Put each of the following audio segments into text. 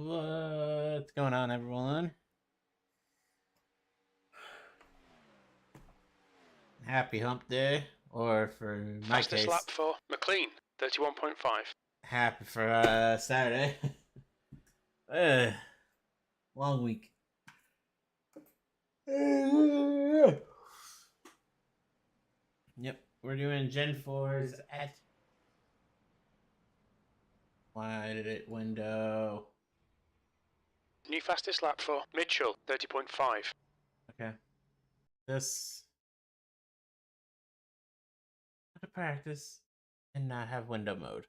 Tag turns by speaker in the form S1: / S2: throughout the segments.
S1: What's going on, everyone? Happy hump day, or for my
S2: Fastest
S1: case,
S2: lap for McLean, 31.5.
S1: happy for Saturday. uh, long week. Yep, we're doing Gen 4s at why did it window?
S2: New fastest lap for Mitchell, 30.5.
S1: Okay, this to practice and not have window mode.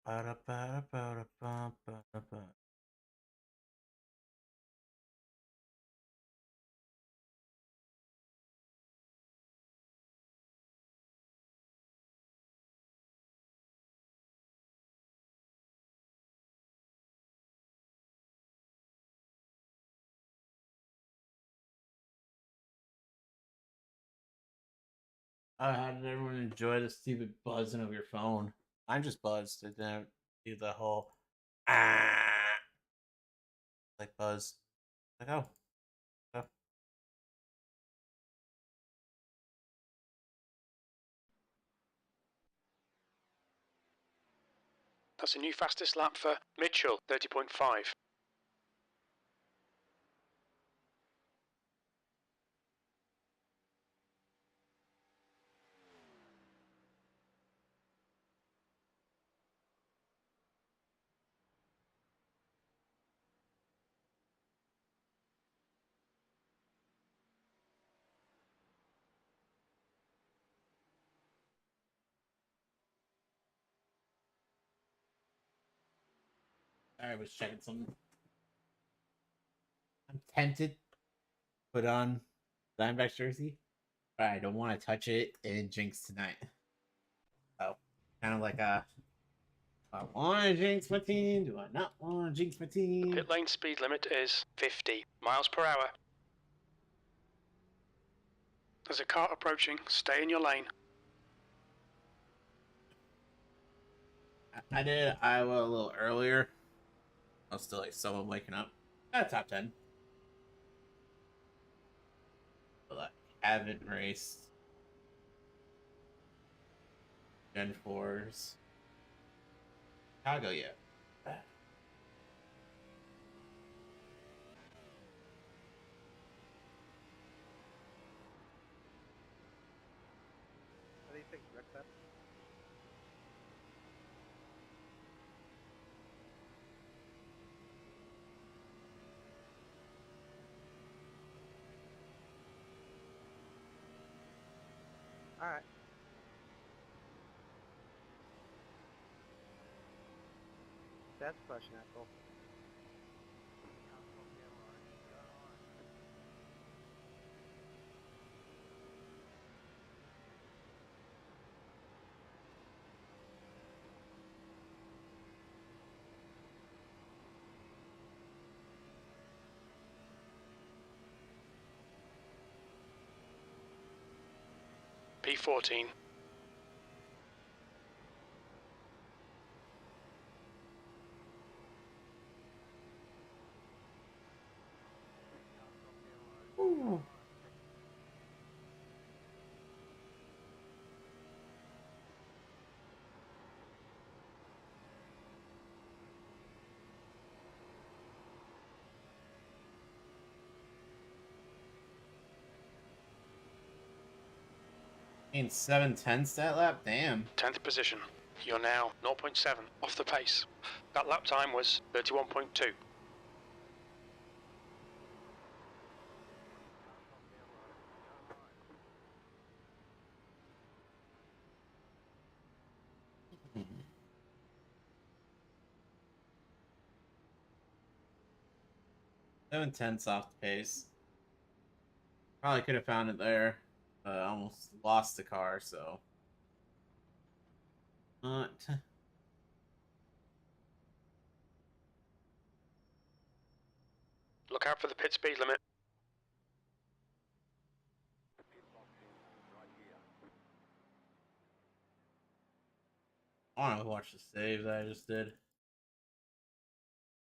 S1: Ba-da-ba-da-ba-da-ba-ba-ba. How did everyone enjoy the stupid buzzing of your phone? I'm just buzzed. It didn't do the whole ah like buzz. Like oh.
S2: That's a new fastest lap for Mitchell, 30.5.
S1: I was checking something. I'm tempted to put on Diamondbacks jersey, but I don't want to touch it in Jinx tonight. So kind of like do I want to jinx my team? Do I not want to jinx my
S2: The
S1: team?
S2: pit lane speed limit is 50 miles per hour. There's a car approaching. Stay in your lane.
S1: I did Iowa a little earlier. I was still like someone waking up. Top 10. But I haven't raced Gen 4s Chicago yet.
S3: How do you think, Rick? That? All right. That's question, Apple.
S2: P14.
S1: Ooh. Ain't 7:10 stat lap? Damn.
S2: 10th position. You're now 0.7 off the pace. That lap time was 31.2.
S1: 7:10 soft pace. Probably could have found it there. Almost lost the car, so. Not.
S2: Look out for the pit speed limit.
S1: I want to watch the save that I just did. I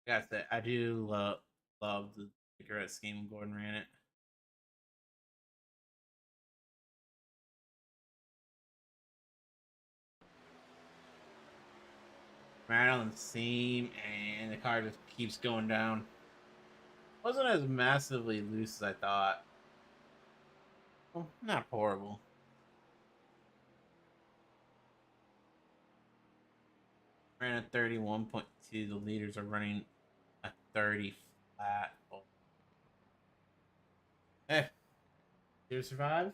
S1: gotta say, I do love the cigarette scheme Gordon ran it. Right on the seam, and the car just keeps going down. Wasn't as massively loose as I thought. Well, not horrible. Ran at 31.2. The leaders are running a 30 flat. Oh. Did you survive?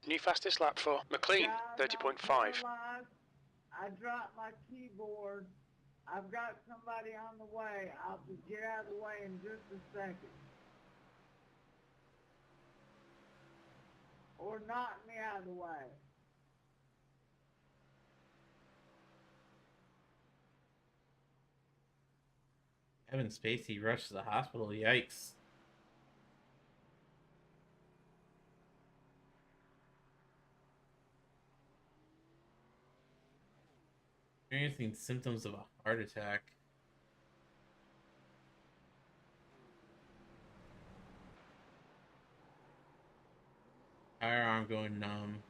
S2: New fastest lap for McLean, 30.5.
S4: I dropped my keyboard. I've got somebody on the way. I'll get out of the way in just a second. Or knock me out of the way.
S1: Kevin Spacey rushed to the hospital. Yikes. Experiencing symptoms of a heart attack. Firearm going numb.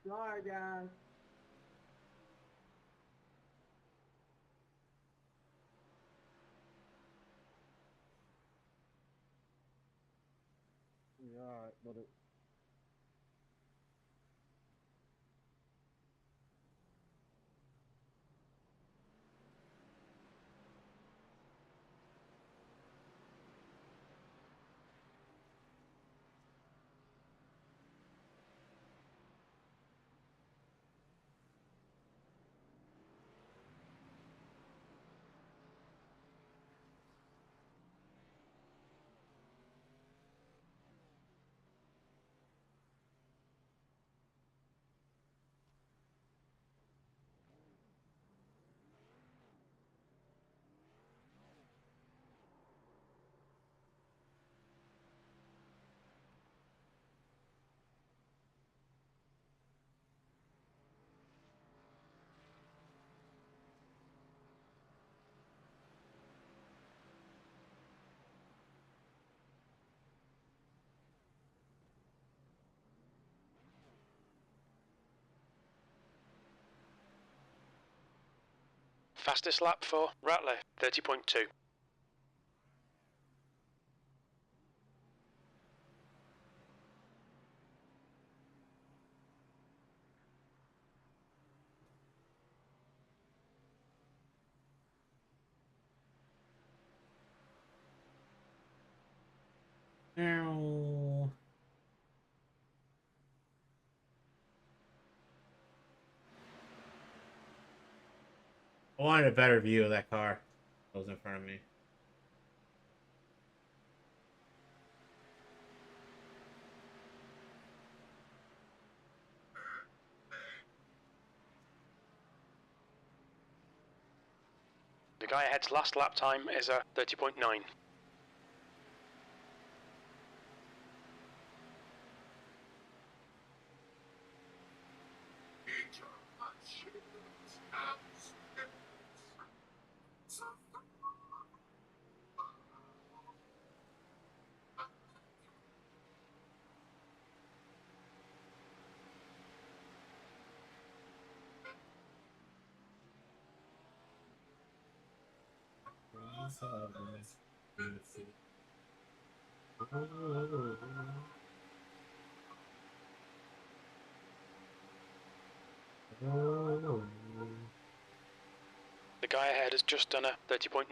S4: Sorry, guys.
S3: Yeah, alright, but it.
S2: Fastest lap for Rattler, 30.2.
S1: Ow. I wanted a better view of that car that was in front of me.
S2: The guy ahead's last lap time is a 30.9. The guy ahead has just done a 30.9.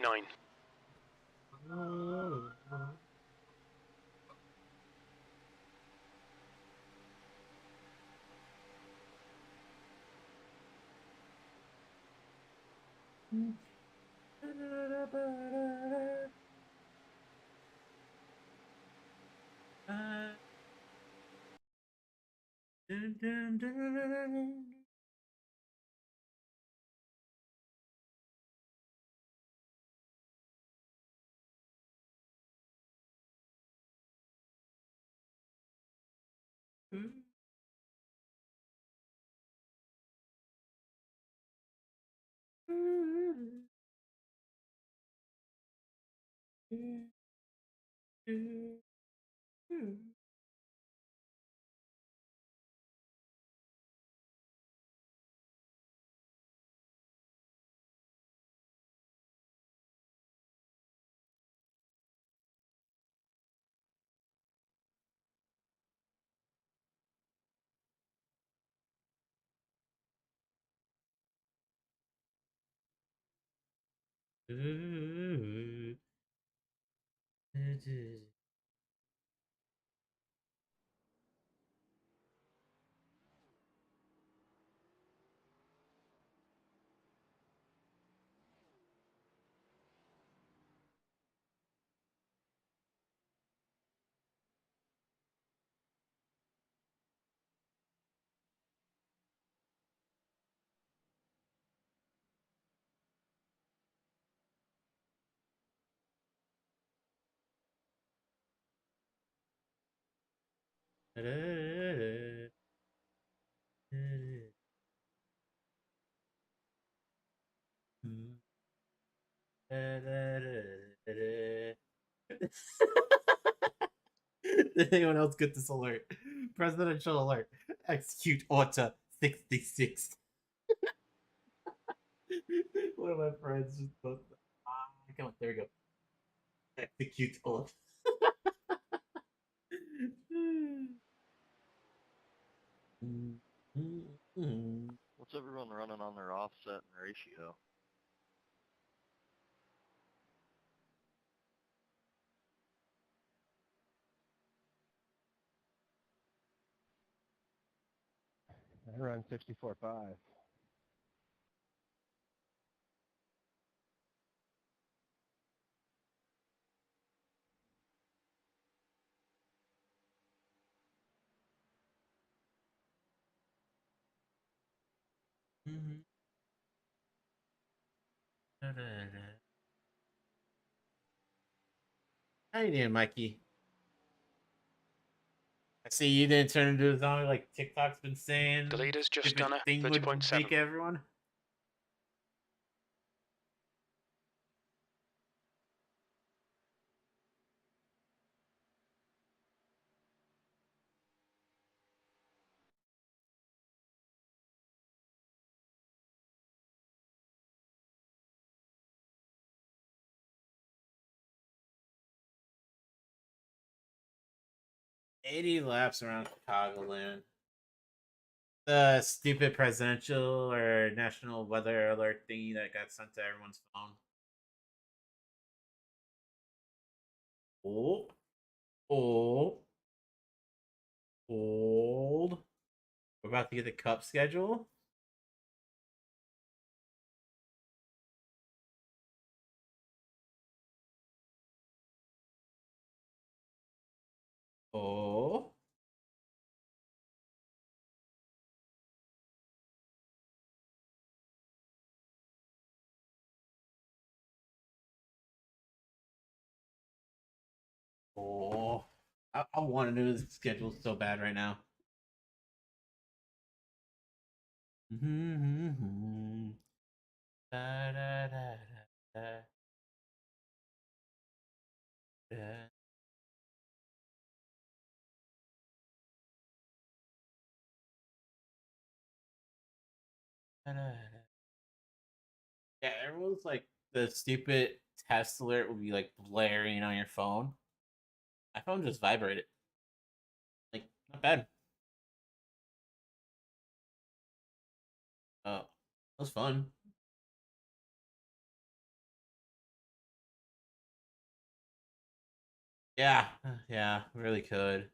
S1: Did anyone else get this alert? Presidential alert. Execute Order 66. One of my friends just posted. Come on, there we go. Execute Order.
S5: What's everyone running on their offset and ratio?
S3: I run 64.5.
S1: How you doing, Mikey? I see you didn't turn into a zombie like TikTok's been saying.
S2: The leader's just
S1: Stupid
S2: done a
S1: thing would
S2: 30.7.
S1: make everyone. $80 laps around Chicagoland. The stupid presidential or national weather alert thingy that got sent to everyone's phone. Oh, oh, hold. We're about to get the cup schedule. Oh. Oh. I want to know the schedule so bad right now. Da, da, da, da, da. Yeah, everyone's like the stupid test alert will be like blaring on your phone. My phone just vibrated. Like, not bad. Oh, that was fun. Yeah, yeah, really could.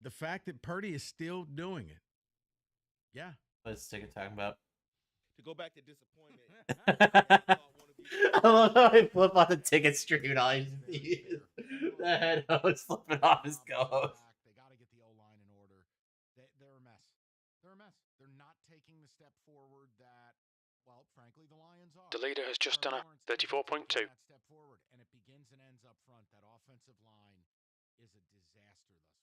S6: The fact that Purdy is still doing it. Yeah.
S1: What's Ticket talking about?
S6: To go back to disappointment.
S1: I love how I flip on the ticket stream and all I see is the head host flipping off his co-host.
S7: They got to get the O-line in order. They're a mess. They're a mess. They're not taking the step forward that, well, frankly, the Lions are.
S2: The leader has just
S7: Trevor
S2: done a
S7: Lawrence isn't
S2: 34.2.
S7: taking that step forward, and it begins and ends up front. That offensive line is a disaster thus far.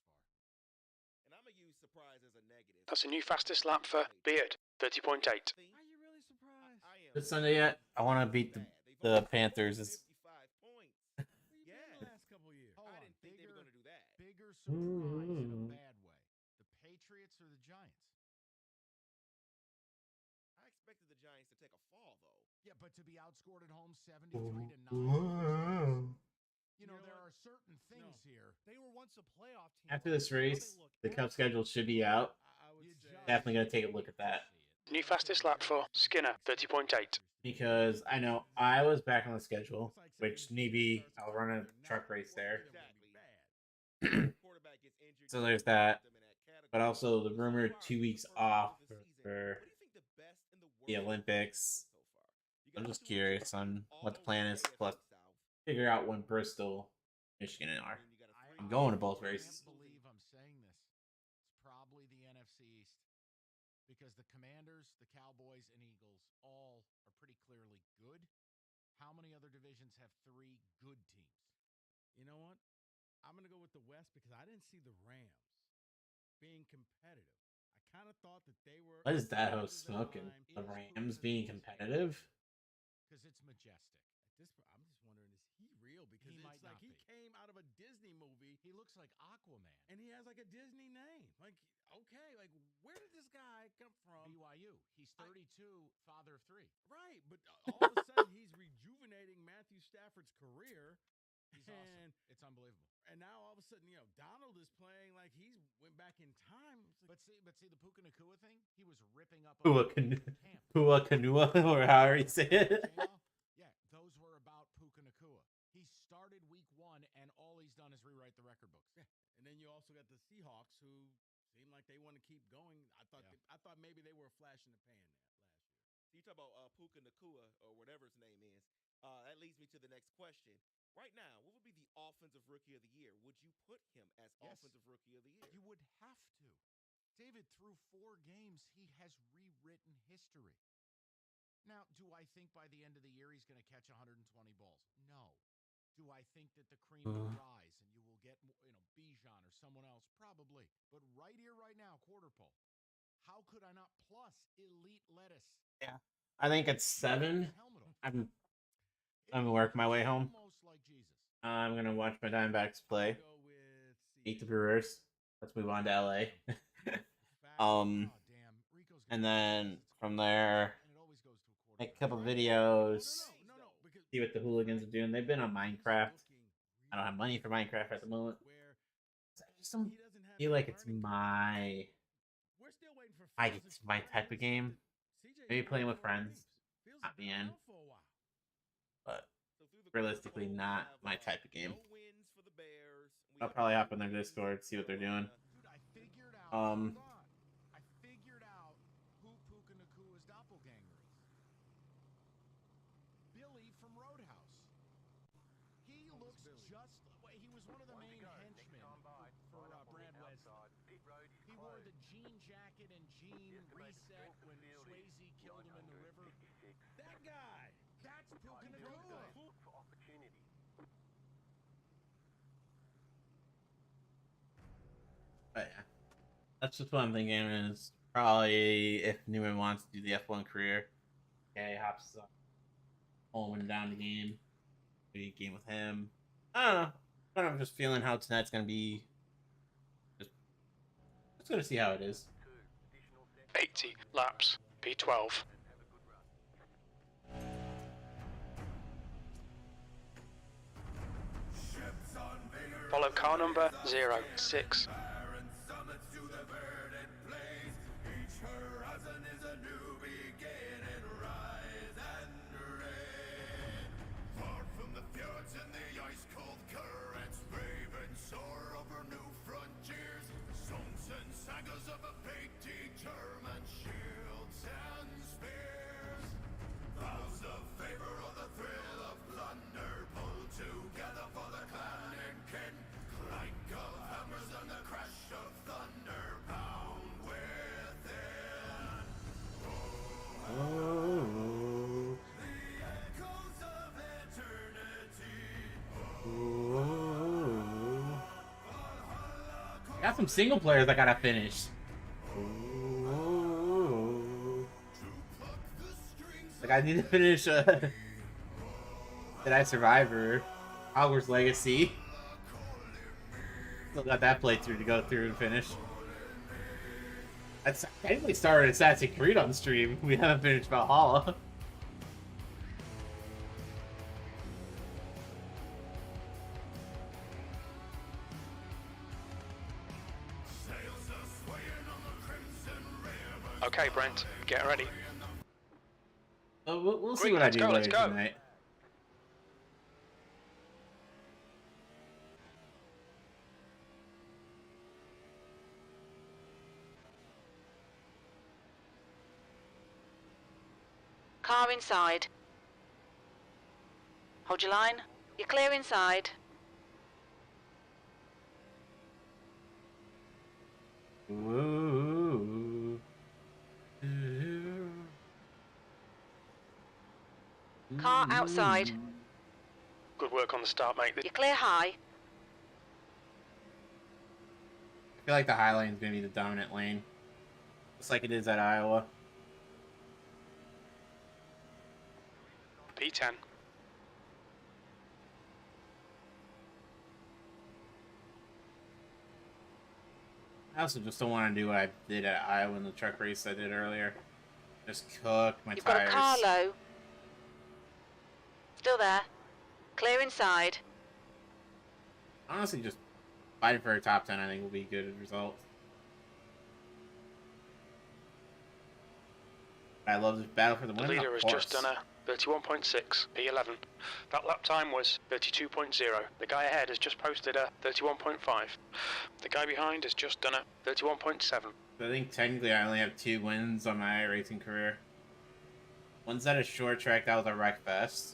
S6: And I'm gonna use surprise as a negative.
S2: That's a new fastest lap for Beard, 30.8.
S3: Are you really surprised?
S6: I am.
S1: This Sunday yet? I want to beat the Panthers. It's
S6: 55 points.
S3: Where you been
S6: Yeah.
S3: the last couple years?
S7: Hold
S6: I
S7: on.
S6: didn't think they were gonna do that.
S7: Bigger surprise in a
S1: Mm.
S7: bad way. The Patriots or the Giants?
S6: I expected the Giants to take a fall though.
S7: Yeah, but to be outscored at home 73-9. You know, there are certain things here.
S3: They were once a playoff team.
S1: after this race, the Cup schedule should be out.
S3: I would say
S1: Definitely gonna take a look at that.
S2: New fastest lap for Skinner, 30.8.
S1: Because I know I was back on the schedule, which maybe I'll run a truck race there.
S6: Quarterback gets injured.
S1: So there's that. But also the rumored 2 weeks off for the Olympics. I'm just curious on what the plan is. Plus, figure out when Bristol, Michigan are. I'm going to both races.
S7: I can't believe I'm saying this. It's probably the NFC East. Because the Commanders, the Cowboys, and Eagles all are pretty clearly good. How many other divisions have 3 good teams?
S3: You know what? I'm gonna go with the West because I didn't see the Rams being competitive. I kind of thought that they were.
S1: What is that
S3: ahead
S1: host
S3: of their
S1: smoking?
S3: time.
S1: The Rams being competitive?
S7: Because it's majestic.
S3: At this point, I'm just wondering, is he real? Because
S7: He
S3: it's
S7: might
S3: like
S7: not
S3: he
S7: be.
S3: came out of a Disney movie
S7: He looks like Aquaman.
S3: and he has like a Disney name. Like, okay, like where did this guy come from?
S7: BYU. He's 32, father of 3.
S3: Right, but all of a sudden he's rejuvenating Matthew Stafford's career.
S7: He's awesome. It's unbelievable.
S3: And now all of a sudden, you know, Donald is playing like he's went back in time. It's like,
S7: But see the Puka Nakua thing? He was ripping up
S1: Pua
S7: a
S1: Kanu-
S7: camp.
S1: Pua Kanua, or however you say it.
S7: J-Lo? Yeah, those were about Puka Nakua. He started week 1, and all he's done is rewrite the record books.
S3: yeah. And then you also got the Seahawks who seem like they want to keep going. I thought maybe they were a flash in the pan last year.
S6: So you talk about Puka Nakua or whatever his name is. That leads me to the next question. Right now, what would be the offensive rookie of the year? Would you put him as
S7: Yes.
S6: offensive rookie of the year?
S7: You would have to. David, through 4 games, he has rewritten history. Now, do I think by the end of the year he's going to catch 120 balls? No. Do I think that the cream will rise and you will get, Bijan or someone else? Probably. But right here, right now, quarter pole. How could I not plus elite lettuce?
S1: I think it's 7.
S7: Helmet on.
S1: I'm gonna work my way home.
S7: Almost like Jesus.
S1: I'm gonna watch my Diamondbacks play.
S3: Go with
S1: Beat the Brewers. Let's move on to LA.
S7: Oh, damn. Rico's
S1: And
S7: gonna-
S1: then
S7: it's
S1: from
S7: crazy.
S1: there,
S7: And it always goes to a quarter.
S1: make a couple
S7: Right?
S1: videos.
S3: No, because
S1: See what the hooligans are doing. They've been on
S3: Frank's
S1: Minecraft.
S3: looking
S1: I don't have money for Minecraft at the moment.
S3: where
S1: I just don't
S3: he doesn't have
S1: feel
S3: the
S1: like it's
S3: learning.
S1: my
S3: We're still waiting for
S1: I
S3: Fields'
S1: it's my type of
S3: experience.
S1: game.
S3: CJ
S1: Maybe
S3: has
S1: playing
S3: been
S1: with
S3: around
S1: friends.
S3: games. Fields
S1: Not
S3: has been
S1: me in.
S3: around for a while.
S1: But
S6: So through the
S1: realistically,
S6: quarter pole,
S1: not
S6: we have,
S1: my type of game.
S6: No wins for the Bears. We
S1: I'll
S6: have
S1: probably
S6: no
S1: hop on their
S6: wins
S1: Discord, see what they're
S6: for
S1: doing.
S7: Dude, I figured out.
S1: Um,
S7: Hold on. I figured out who Puka Nakua's doppelganger is. Billy from Roadhouse. He looks just. He was one of the main henchmen for Brad Wesley. He wore the jean jacket and jean reset when Swayze killed him in the river.
S3: That guy.
S7: That's Puka Nakua.
S1: But yeah, that's just what I'm thinking is probably if Newman wants to do the F1 career, okay, hops home and down the game, maybe a game with him. I don't know. I'm just feeling how tonight's gonna be. Just gonna see how it is.
S2: 80 laps, P12. Follow car number 06.
S8: Far from the fjords and the ice-cold currents, raving soar over new frontiers. Songs and sagas of a big determined shields and spears.
S1: Ooh. Got some single players I gotta finish. Ooh. Like I need to finish Jedi Survivor, Hogwarts Legacy. Still got that playthrough to go through and finish. I technically started Assassin's Creed on stream. We haven't finished Valhalla.
S2: Okay, Brent, get ready.
S1: So we'll see
S2: Great,
S1: what I
S2: let's
S1: do
S2: go, let's
S1: later
S2: go.
S1: tonight.
S9: Car inside. Hold your line. You're clear inside.
S1: Ooh.
S9: Car outside.
S2: Good work on the start, mate.
S9: You're clear high.
S1: I feel like the high lane is gonna be the dominant lane, just like it is at Iowa.
S2: P10.
S1: I also just don't want to do what I did at Iowa in the truck race I did earlier. Just cook my
S9: You've
S1: tires.
S9: got a car low. Still there. Clear inside.
S1: Honestly, just fighting for a top 10 I think will be a good result. I love this battle for the
S2: The
S1: win.
S2: leader
S1: of
S2: has just
S1: course.
S2: done a 31.6, P11. That lap time was 32.0. The guy ahead has just posted a 31.5. The guy behind has just done a 31.7.
S1: I think technically I only have 2 wins on my racing career. One's at a short track, that was a Wreckfest.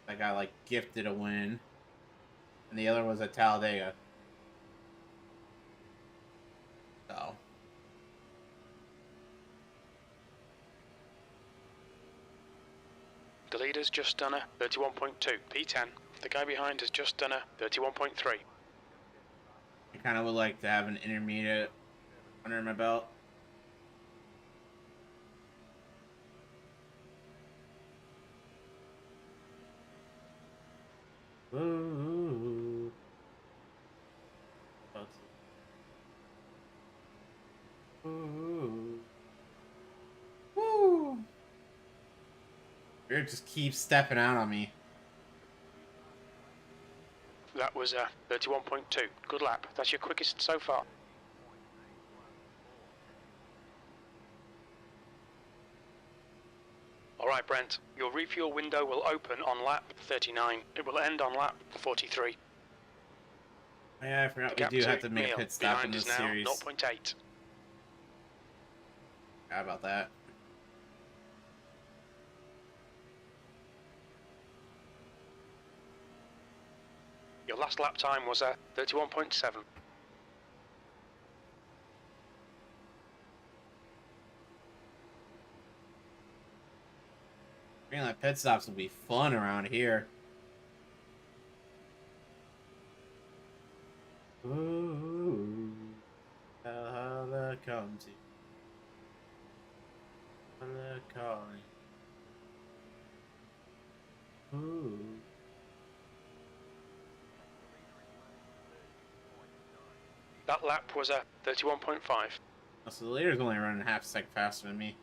S1: I got like gifted a win. And the other was at Talladega. So.
S2: The leader's just done a 31.2, P10. The guy behind has just done a 31.3.
S1: I kind of would like to have an intermediate under my belt. Ooh. Ooh. Woo. It just keeps stepping out on me.
S2: That was a 31.2. Good lap. That's your quickest so far. Alright, Brent. Your refuel window will open on lap 39. It will end on lap 43.
S1: Yeah, I forgot
S2: The gap
S1: we do have
S2: to
S1: to make a
S2: Neil
S1: pit stop in
S2: behind
S1: this
S2: is now
S1: series.
S2: 0.8.
S1: Forgot about that.
S2: Your last lap time was a 31.7.
S1: Green light pit stops will be fun around here. Ooh, Valhalla comes to Valhalla calling. Ooh.
S2: That lap was a 31.5.
S1: Oh, so the leader's only running half a second faster than me.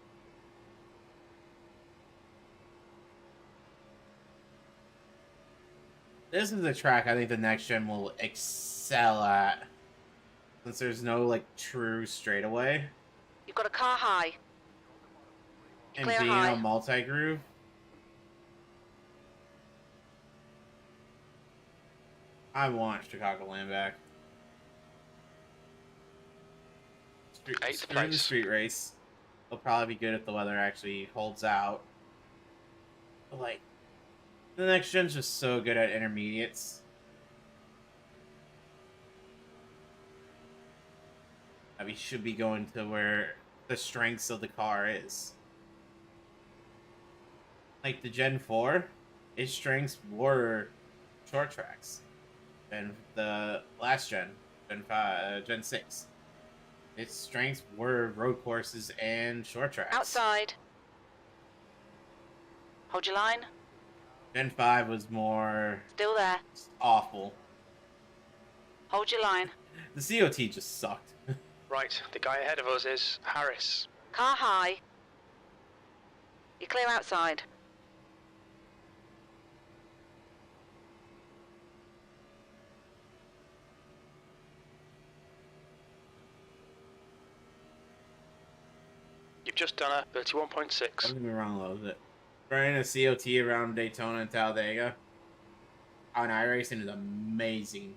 S1: This is a track I think the next gen will excel at. Since there's no like true straightaway.
S9: You've got a car high.
S1: And
S9: Clear
S1: being
S9: high.
S1: a multi-groove. I want Chicago Land back.
S2: Eighth
S1: Screw the
S2: place.
S1: street race. It'll probably be good if the weather actually holds out. But like, the next gen's just so good at intermediates. That we should be going to where the strengths of the car is. Like the Gen 4, its strengths were short tracks than the last Gen 6. Its strengths were road courses and short tracks.
S9: Outside. Hold your line.
S1: Gen 5 was more
S9: Still there.
S1: awful.
S9: Hold your line.
S1: The COT just sucked.
S2: Right, the guy ahead of us is Harris.
S9: Car high. You're clear outside.
S2: You've just done a 31.6.
S1: Don't get me wrong, loves it. Running a COT around Daytona and Talladega on iRacing is amazing.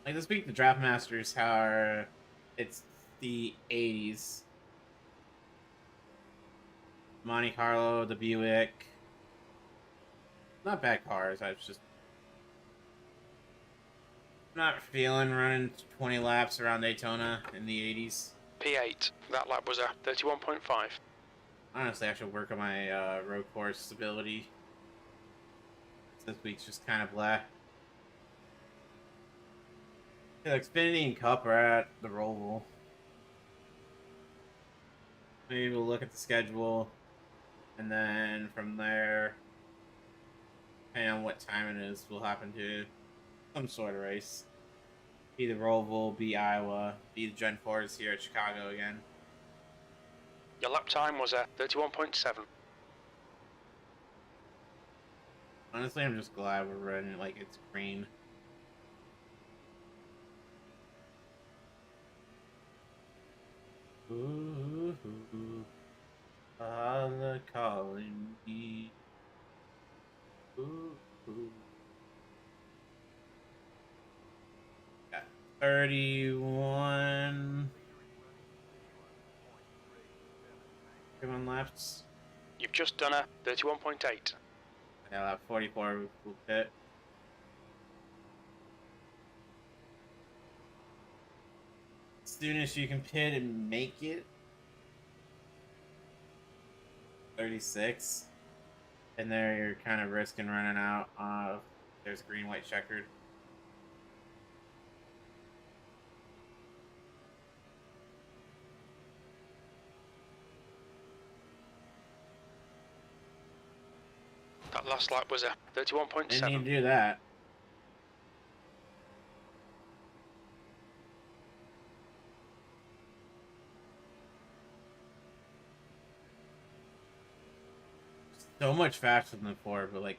S1: Like, to speak to Draft Masters, how it's the 80s. Monte Carlo, the Buick. Not bad cars, I was just not feeling running 20 laps around Daytona in the 80s.
S2: P8. That lap was a 31.5.
S1: Honestly, I should work on my road course stability. This week's just kind of blah. Yeah, Xfinity and Cup are at the Roval. Maybe we'll look at the schedule, and then from there, depending on what time it is, we'll happen to some sort of race. Be the Roval, be Iowa, be the Gen 4s here at Chicago again.
S2: Your lap time was a 31.7.
S1: Honestly, I'm just glad we're running like it's green. Ooh, Allah calling me. Ooh, ooh. Got 31. 31 laps.
S2: You've just done a 31.8.
S1: Yeah, lap 44 will pit. As soon as you can pit and make it, 36. And there you're kind of risking running out. There's green, white, checkered.
S2: That last lap was a 31.7.
S1: Didn't need to do that. So much faster than the Ford, but like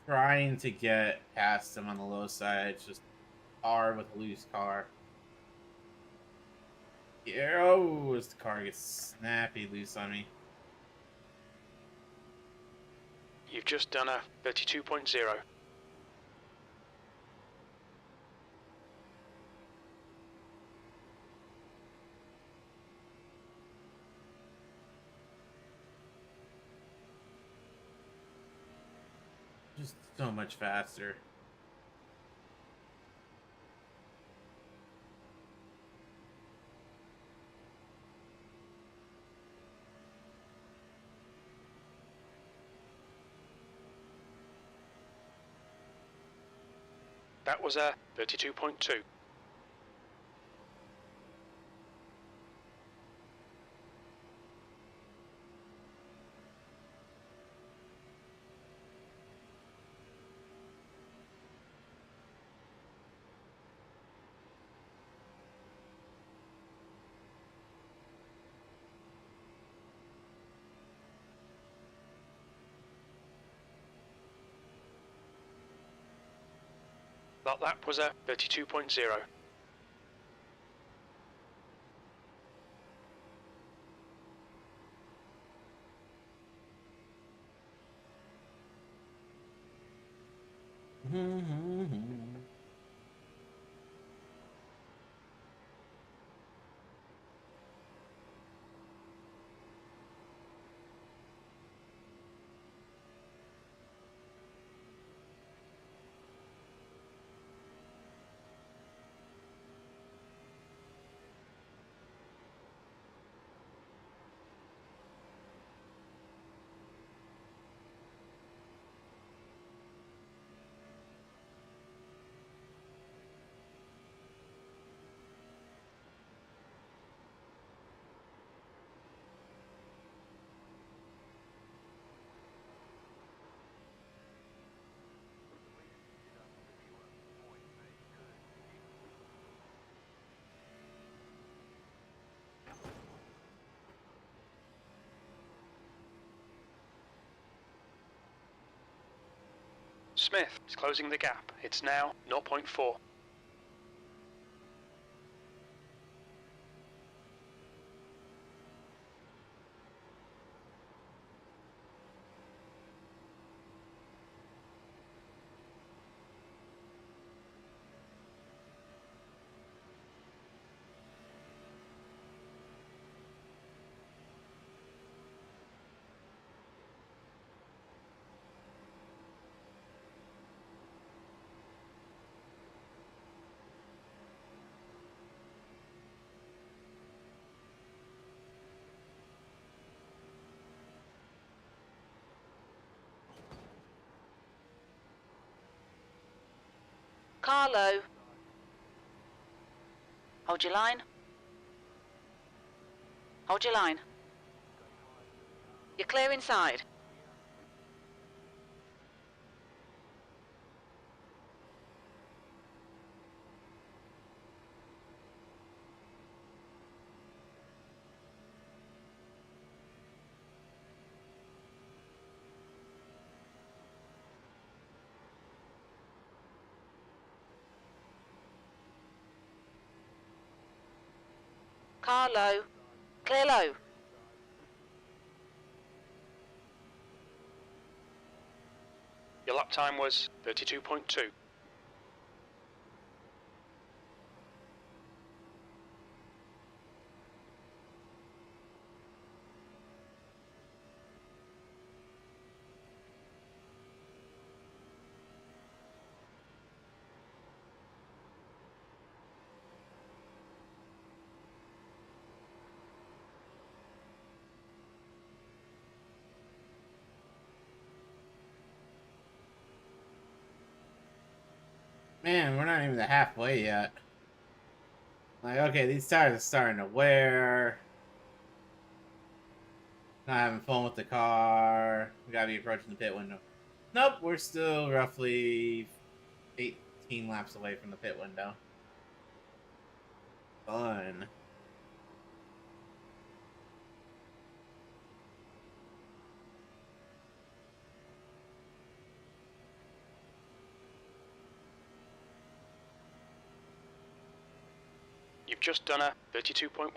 S1: trying to get past them on the low side, it's just hard with a loose car. Yeah, oh, as the car gets snappy loose on me.
S2: You've just done a 32.0.
S1: Just so much faster.
S2: That was a 32.2. That lap was a 32.0. Smith is closing the gap. It's now 0.4.
S9: Car low. Hold your line. Hold your line. You're clear inside. Car low. Clear low.
S2: Your lap time was 32.2.
S1: Man, we're not even the halfway yet. Like, okay, these tires are starting to wear. Not having fun with the car. We gotta be approaching the pit window. Nope, we're still roughly 18 laps away from the pit window. Fun.
S2: You've just done a 32.1.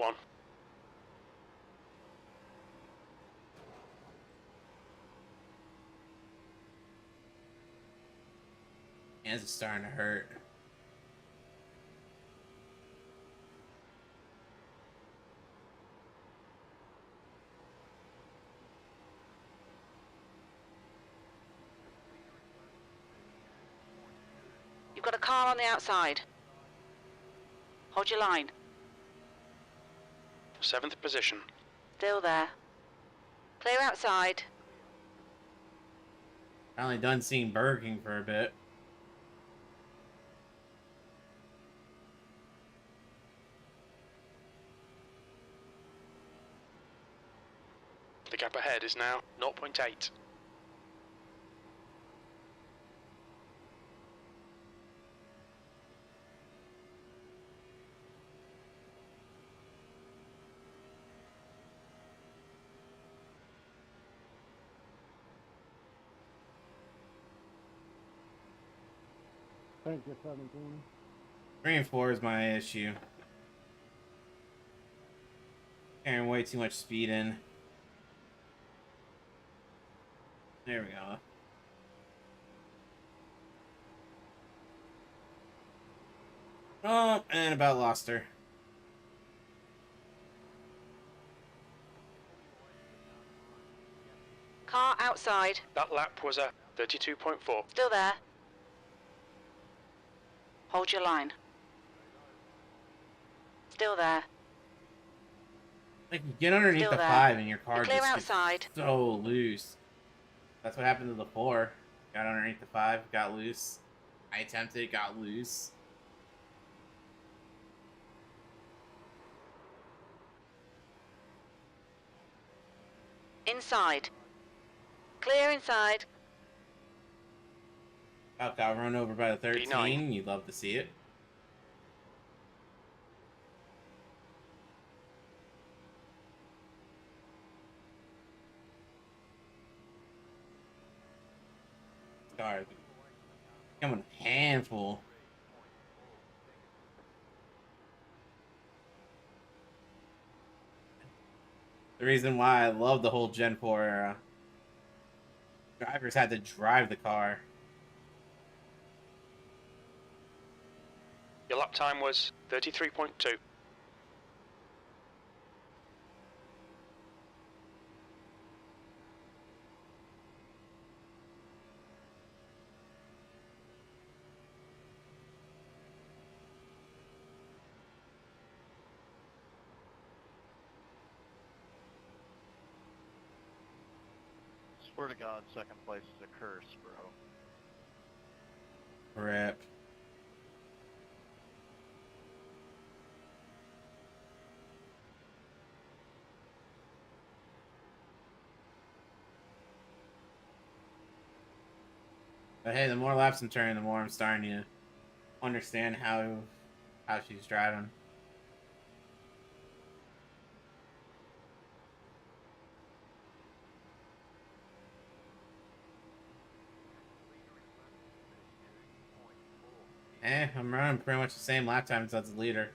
S1: Hands are starting to hurt.
S9: You've got a car on the outside. Hold your line.
S2: 7th position.
S9: Still there. Clear outside.
S1: Finally done seeing Burger King for a bit.
S2: The gap ahead is now 0.8.
S3: Thank you, 17.
S1: 3 and 4 is my issue. Carrying way too much speed in. There we go. Oh, and about lost her.
S9: Car outside.
S2: That lap was a 32.4.
S9: Still there. Hold your line. Still there.
S1: Like, you get underneath
S9: Still
S1: the
S9: there.
S1: 5 and your car
S9: You're clear
S1: just gets
S9: outside.
S1: so loose. That's what happened to the 4. Got underneath the 5, got loose. I attempted, got loose.
S9: Inside. Clear inside.
S1: Got run over by the 13.
S2: P9.
S1: You'd love to see it. Car Coming a handful. The reason why I love the whole Gen 4 era. Drivers had to drive the car.
S2: Your lap time was 33.2.
S5: Swear to God, second place is a curse, bro.
S1: Rip. But hey, the more laps I'm turning, the more I'm starting to understand how she's driving. I'm running pretty much the same lap times as the leader.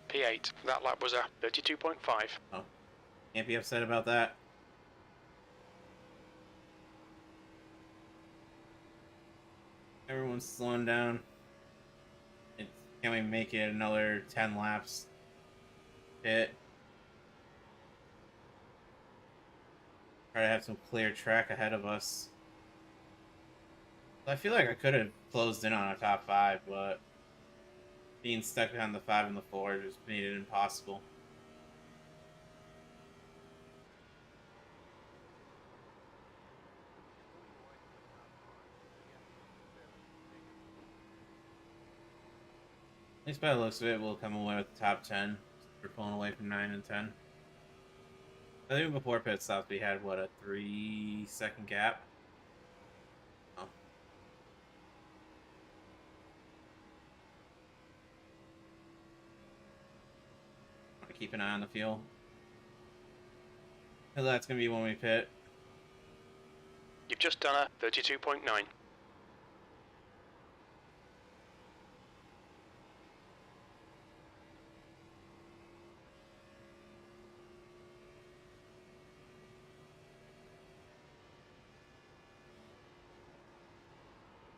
S2: P8. That lap was a 32.5.
S1: Oh, can't be upset about that. Everyone's slowing down. Can we make it another 10 laps? Hit. Try to have some clear track ahead of us. I feel like I could have closed in on a top 5, but being stuck behind the 5 and the 4 just made it impossible. At least by the looks of it, we'll come away with the top 10. We're pulling away from 9 and 10. I think before pit stops, we had, what, a 3-second gap? Oh. Want to keep an eye on the fuel. So that's going to be when we pit.
S2: You've just done a 32.9.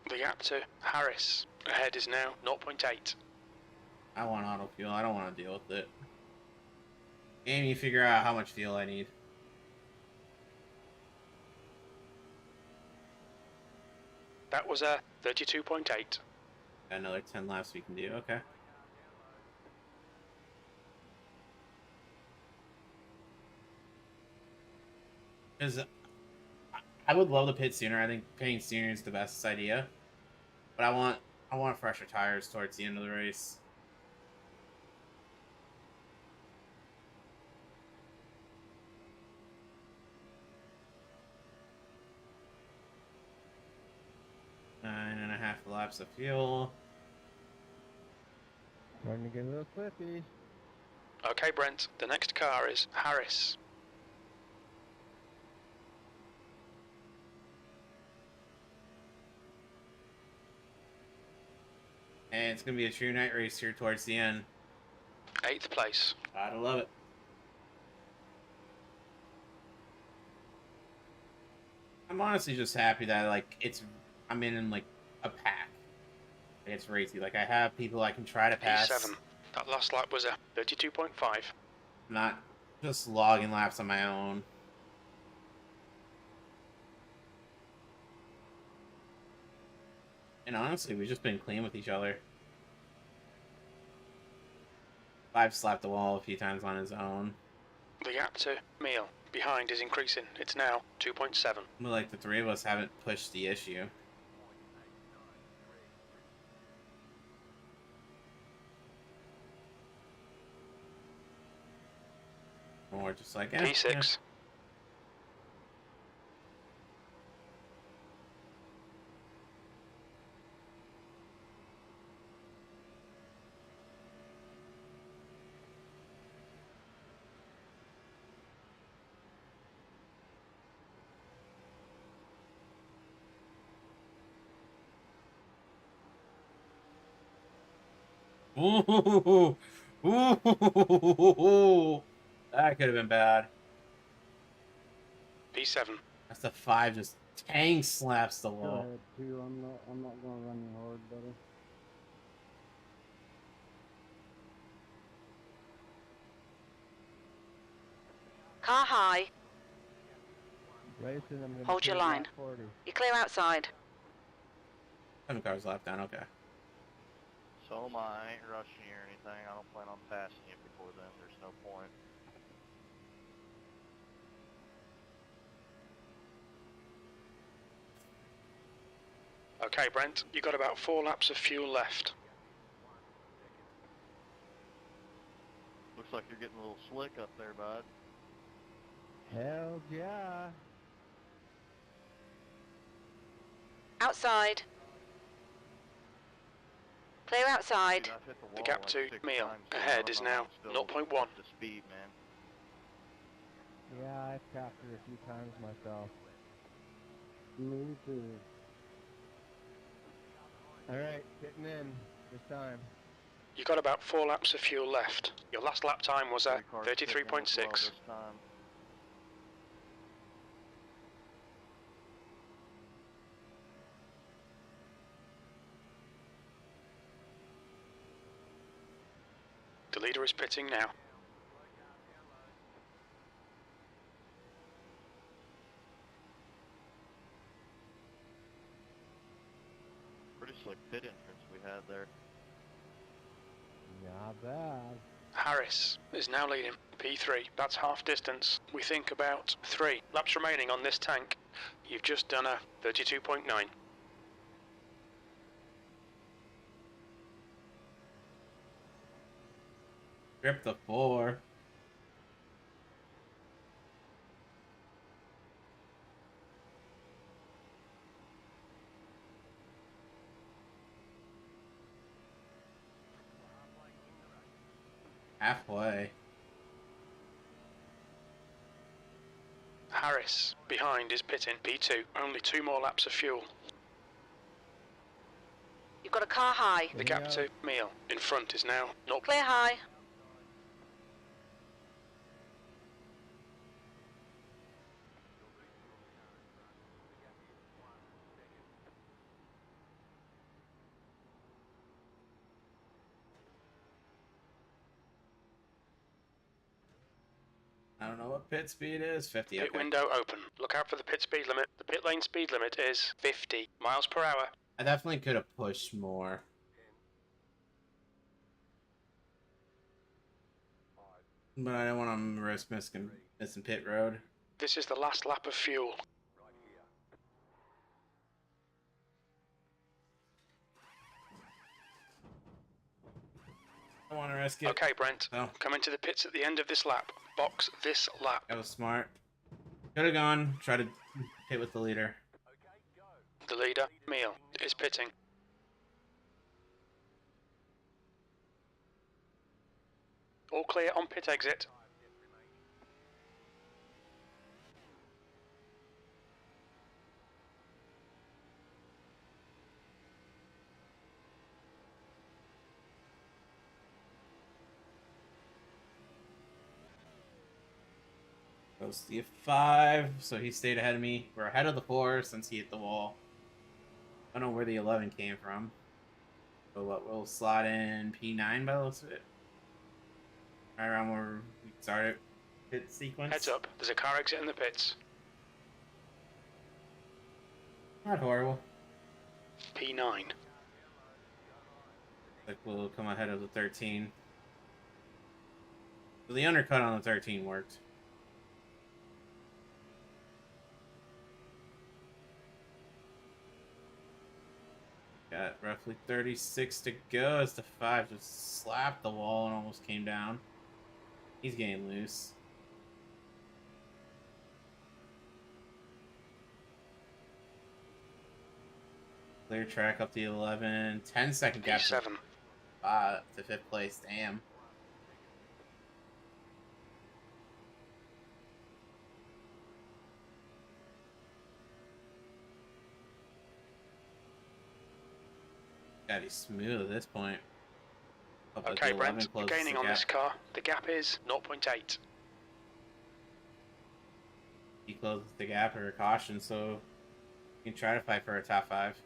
S2: The gap to Harris ahead is now 0.8.
S1: I want auto fuel. I don't want to deal with it. Game, you figure out how much fuel I need.
S2: That was a 32.8.
S1: Got another 10 laps we can do. Okay. Because I would love to pit sooner. I think pitting sooner is the best idea. But I want fresher tires towards the end of the race. Nine and a half laps of fuel.
S10: Starting to get a little clippy.
S2: Okay, Brent, the next car is Harris.
S1: And it's going to be a true night race here towards the end.
S2: 8th place.
S1: Gotta love it. I'm honestly just happy that, like, I'm in like, a pack. It's racy. Like, I have people I can try to pass.
S2: P7. That last lap was a 32.5.
S1: Not just logging laps on my own. And honestly, we've just been clean with each other. I've slapped the wall a few times on his own.
S2: The gap to Meal behind is increasing. It's now 2.7.
S1: But like the three of us haven't pushed the issue. Or just like
S2: P6.
S1: Yeah. Ooh. Ooh. That could have been bad.
S2: P7.
S1: That's the 5 just tank slaps the
S10: Go
S1: wall.
S10: ahead, too. I'm not gonna run you hard, buddy.
S9: Car high.
S10: Racing, I'm gonna
S9: Hold your
S10: take
S9: line.
S10: lap 40.
S9: You're clear outside.
S1: 7 cars left down, okay.
S5: So am I. I ain't rushing you or anything. I don't plan on passing you before then. There's no point.
S2: Okay, Brent, you got about 4 laps of fuel left.
S5: Looks like you're getting a little slick up there, bud.
S10: Hell yeah.
S9: Outside. Clear outside.
S5: Dude, I've hit the
S2: The
S5: wall
S2: gap
S5: like
S2: to
S5: 6
S2: Meal
S5: times, so I
S2: ahead
S5: don't
S2: is
S5: know
S2: now
S5: I'm still
S2: 0.1.
S5: up to speed, man.
S10: Yeah, I've tapped her a few times myself. Me too. Alright, getting in this time.
S2: You got about 4 laps of fuel left. Your last lap time was at
S5: 3 cars kicking as well
S2: 33.6.
S5: this time.
S2: The leader is pitting now.
S5: Pretty slick pit entrance we had there.
S10: Not bad.
S2: Harris is now leading P3. That's half distance. We think about 3 laps remaining on this tank. You've just done a 32.9.
S1: Grip the 4. Halfway.
S2: Harris behind is pitting P2. Only 2 more laps of fuel.
S9: You've got a car high.
S2: The gap to Meal in front is now 0.
S9: Clear high.
S1: I don't know what pit speed is. 50.
S2: Pit
S1: Okay.
S2: window open. Look out for the pit speed limit. The pit lane speed limit is 50 miles per hour.
S1: I definitely could have pushed more. But I don't want to risk missing pit road.
S2: This is the last lap of fuel.
S1: I don't want to risk it.
S2: Okay, Brent.
S1: Oh.
S2: Come into the pits at the end of this lap. Box this lap.
S1: That was smart. Could have gone. Try to hit with the leader.
S2: The leader, Meal, is pitting. All clear on pit exit.
S1: Goes the 5, so he stayed ahead of me. We're ahead of the 4 since he hit the wall. I don't know where the 11 came from. So what, we'll slot in P9 by the looks of it. Right around where we started pit sequence.
S2: Heads up, there's a car exit in the pits.
S1: Not horrible.
S2: P9.
S1: Like we'll come ahead of the 13. So the undercut on the 13 worked. Got roughly 36 to go as the 5 just slapped the wall and almost came down. He's getting loose. Clear track up the 11. 10-second gap
S2: P7.
S1: to 5th place. Damn. God, he's smooth at this point. Hope that
S2: Okay,
S1: the 11
S2: Brent, you're
S1: closes
S2: gaining
S1: the
S2: on
S1: gap.
S2: this car. The gap is 0.8.
S1: He closes the gap or a caution, so you can try to fight for a top 5.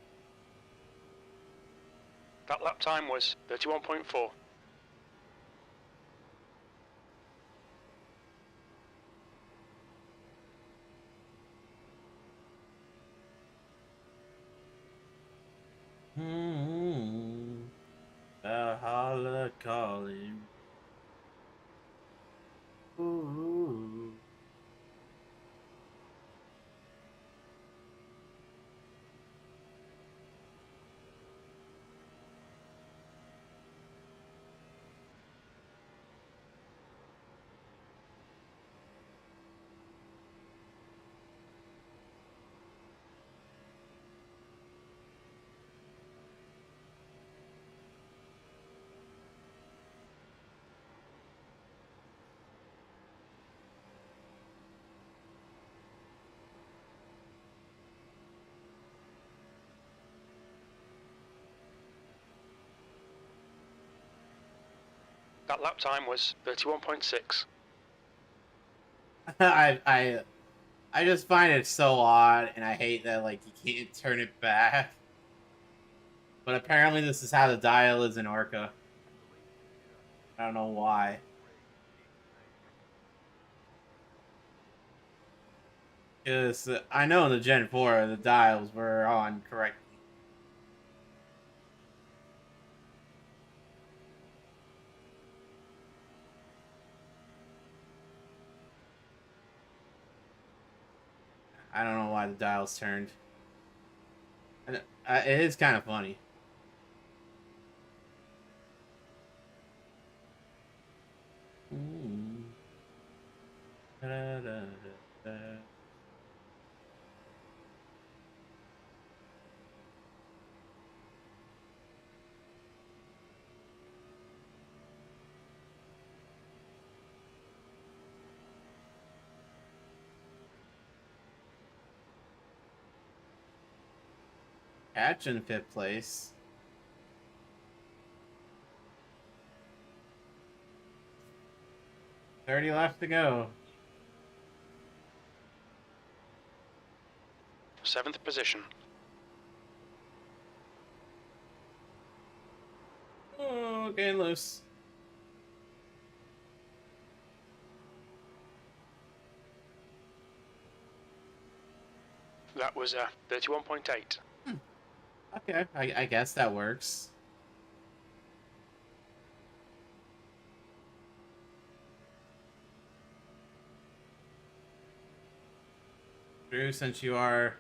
S2: That lap time was 31.4.
S1: Valhalla calling. Ooh.
S2: That lap time was 31.6.
S1: I just find it so odd, and I hate that like you can't turn it back. But apparently this is how the dial is in Orca. I don't know why. Because I know in the Gen 4 the dials were on correctly. I don't know why the dials turned. It is kind of funny. Catch in 5th place. $30 left to go.
S2: 7th position.
S1: Oh, getting loose.
S2: That was 31.8.
S1: Okay, I guess that works. Drew, since you are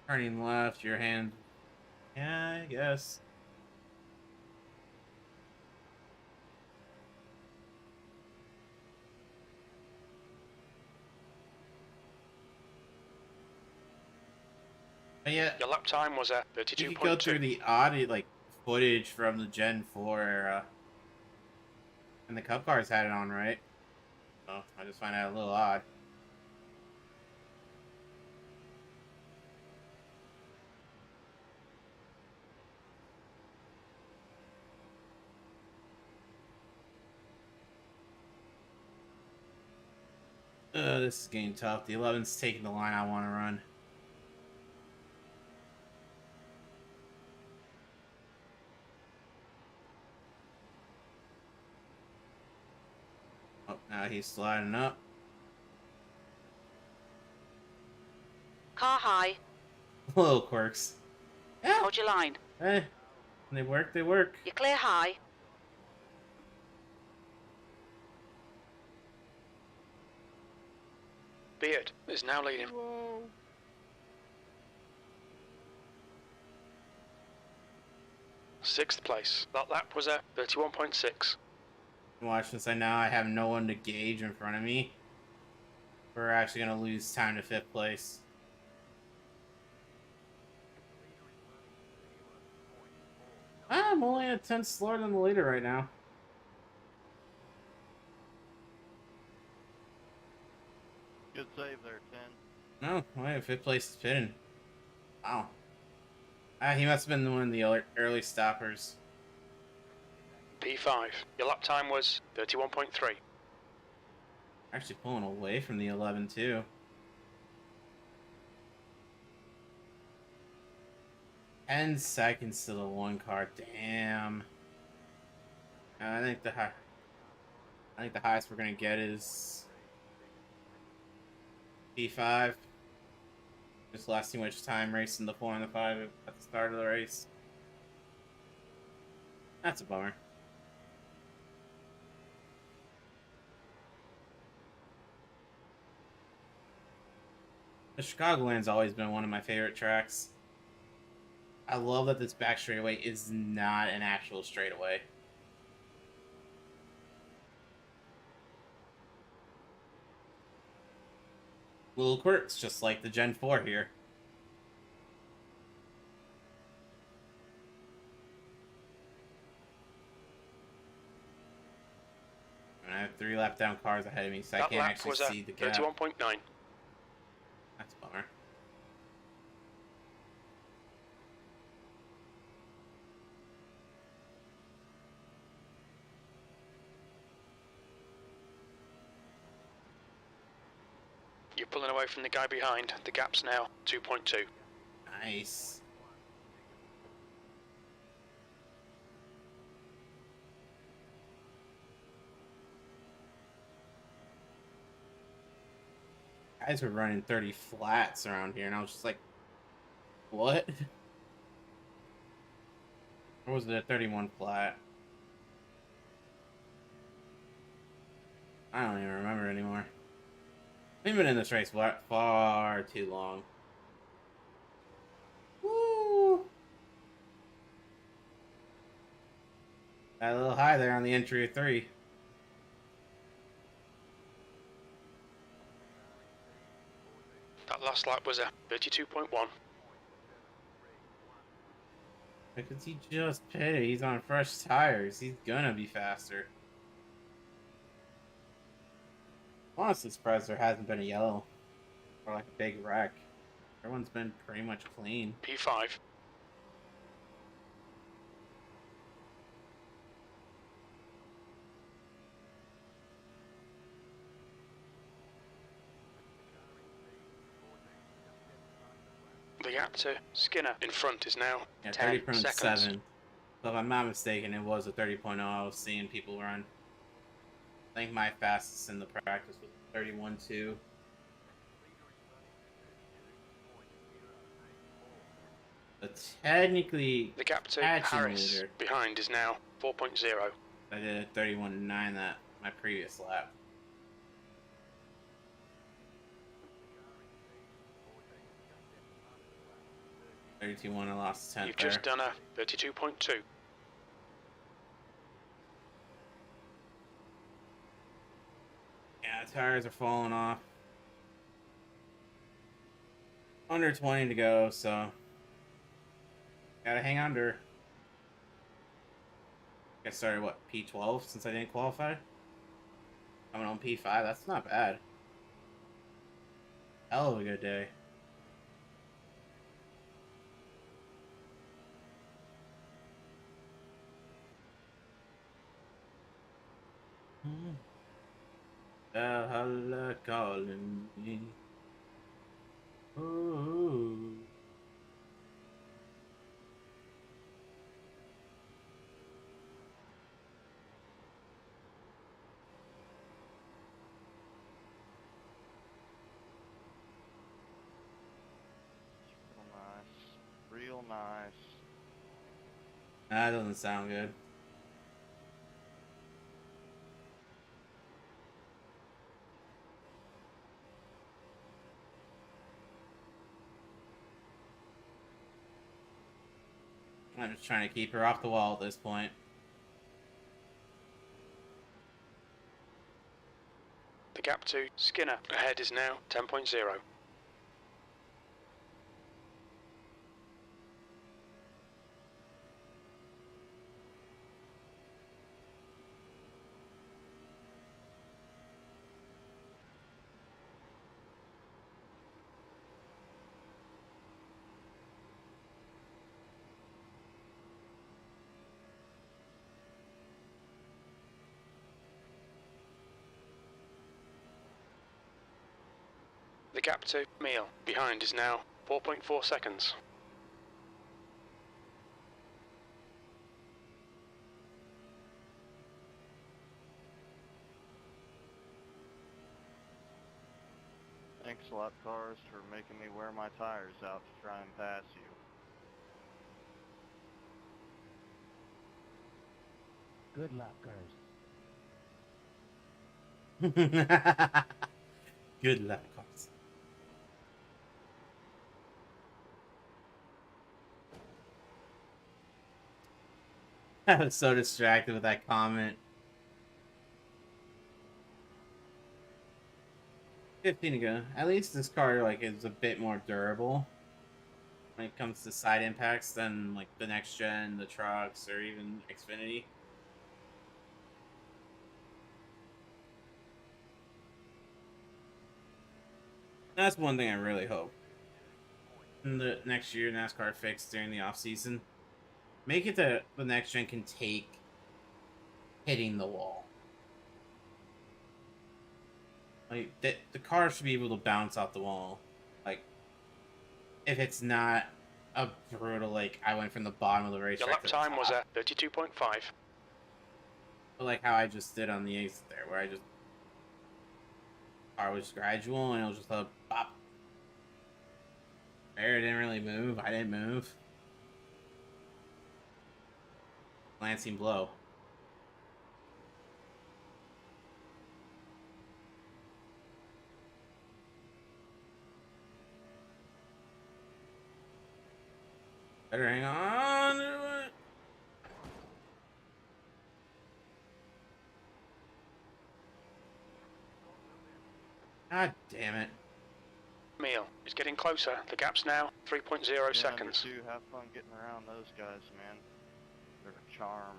S1: turning left, your hand... Yeah, I guess. But yeah,
S2: Your lap time was 32.2.
S1: you could go through the audio, like, footage from the Gen 4 era. And the Cup cars had it on, right? Oh, I just find that a little odd. This is getting tough. The 11's taking the line I want to run. Oh, now he's sliding up.
S9: Car high.
S1: Little quirks. Yeah.
S9: Hold your line.
S1: When they work, they work.
S9: You're clear high.
S2: Beard is now leading.
S10: Whoa.
S2: Sixth place. That lap was 31.6.
S1: Watch this. I have no one to gauge in front of me. We're actually going to lose time to 5th place. I'm only a 10 slower than the leader right now.
S5: Good save there, 10.
S1: No, wait, 5th place is pitting. Wow. He must have been one of the early stoppers.
S2: P5. Your lap time was 31.3.
S1: Actually pulling away from the 11 too. And seconds to the one car. Damn. I think the highest we're gonna get is P5. Just lost too much time racing the 4 and the 5 at the start of the race. That's a bummer. The Chicagoland's always been one of my favorite tracks. I love that this back straightaway is not an actual straightaway. Little quirks, just like the Gen 4 here. And I have 3 lap down cars ahead of me, so I
S2: That
S1: can't
S2: lap
S1: actually
S2: was
S1: see the gap.
S2: 31.9.
S1: That's a bummer.
S2: You're pulling away from the guy behind. The gap's now 2.2.
S1: Nice. Guys were running 30 flats around here, and I was just like, what? Or was it a 31 flat? I don't even remember anymore. We've been in this race far too long. Woo! Got a little high there on the entry of 3.
S2: That last lap was a 32.1.
S1: Because he just pitted. He's on fresh tires. He's gonna be faster. Honestly surprised there hasn't been a yellow. Or like a big wreck. Everyone's been pretty much clean.
S2: P5. The gap to Skinner in front is now
S1: Yeah,
S2: 10
S1: 30.7.
S2: seconds.
S1: So if I'm not mistaken, it was a 30.0 I was seeing people run. I think my fastest in the practice was 31.2. But technically,
S2: The gap to
S1: catching
S2: Harris
S1: leader,
S2: behind is now 4.0.
S1: I did a 31.9 that my previous lap. 32.1, I lost 10th
S2: You've
S1: there.
S2: just done a 32.2.
S1: Yeah, tires are falling off. Under 20 to go, so gotta hang under. I started what, P12 since I didn't qualify? Coming on P5, that's not bad. Hell of a good day. Valhalla calling me. Ooh.
S5: Real nice. Real nice.
S1: That doesn't sound good. I'm just trying to keep her off the wall at this point.
S2: The gap to Skinner ahead is now 10.0. The gap to Meal behind is now 4.4 seconds.
S5: Thanks a lot, cars, for making me wear my tires out to try and pass you.
S10: Good luck, cars.
S1: Good luck, cars. I was so distracted with that comment. 15 to go. At least this car like is a bit more durable when it comes to side impacts than like the next gen, the trucks, or even Xfinity. That's one thing I really hope. In the next year, NASCAR fixed during the off season. Make it that the next gen can take hitting the wall. Like the car should be able to bounce off the wall. Like if it's not a brutal like I went from the bottom of the racetrack.
S2: Your lap time was at 32.5.
S1: But like how I just did on the exit there, where I just car was gradual and it was just a pop. There, it didn't really move. I didn't move. Lansing blow. Better hang on to it. God damn it.
S2: Meal is getting closer. The gap's now 3.0 seconds.
S5: Number 2, have fun getting around those guys, man. They're a charm.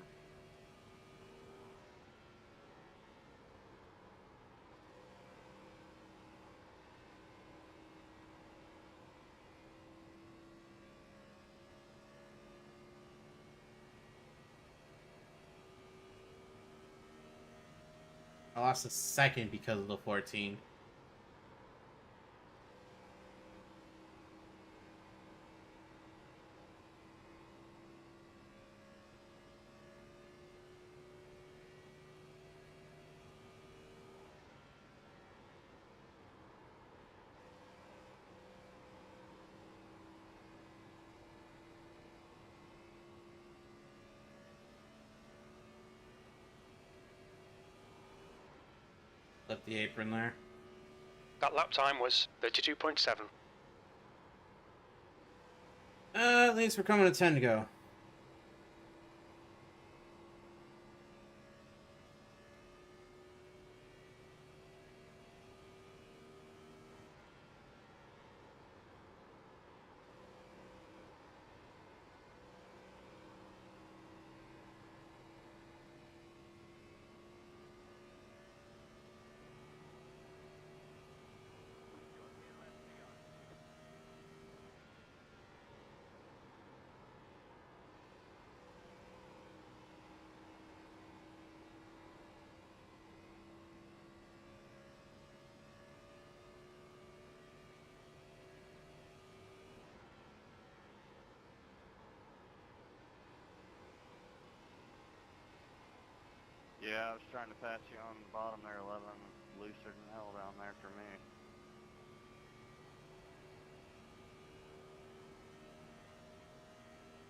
S1: I lost a second because of the 14. Left the apron there.
S2: That lap time was 32.7.
S1: At least we're coming to 10 to go.
S5: Yeah, I was trying to pass you on the bottom there, 11. Looser than hell down there for me.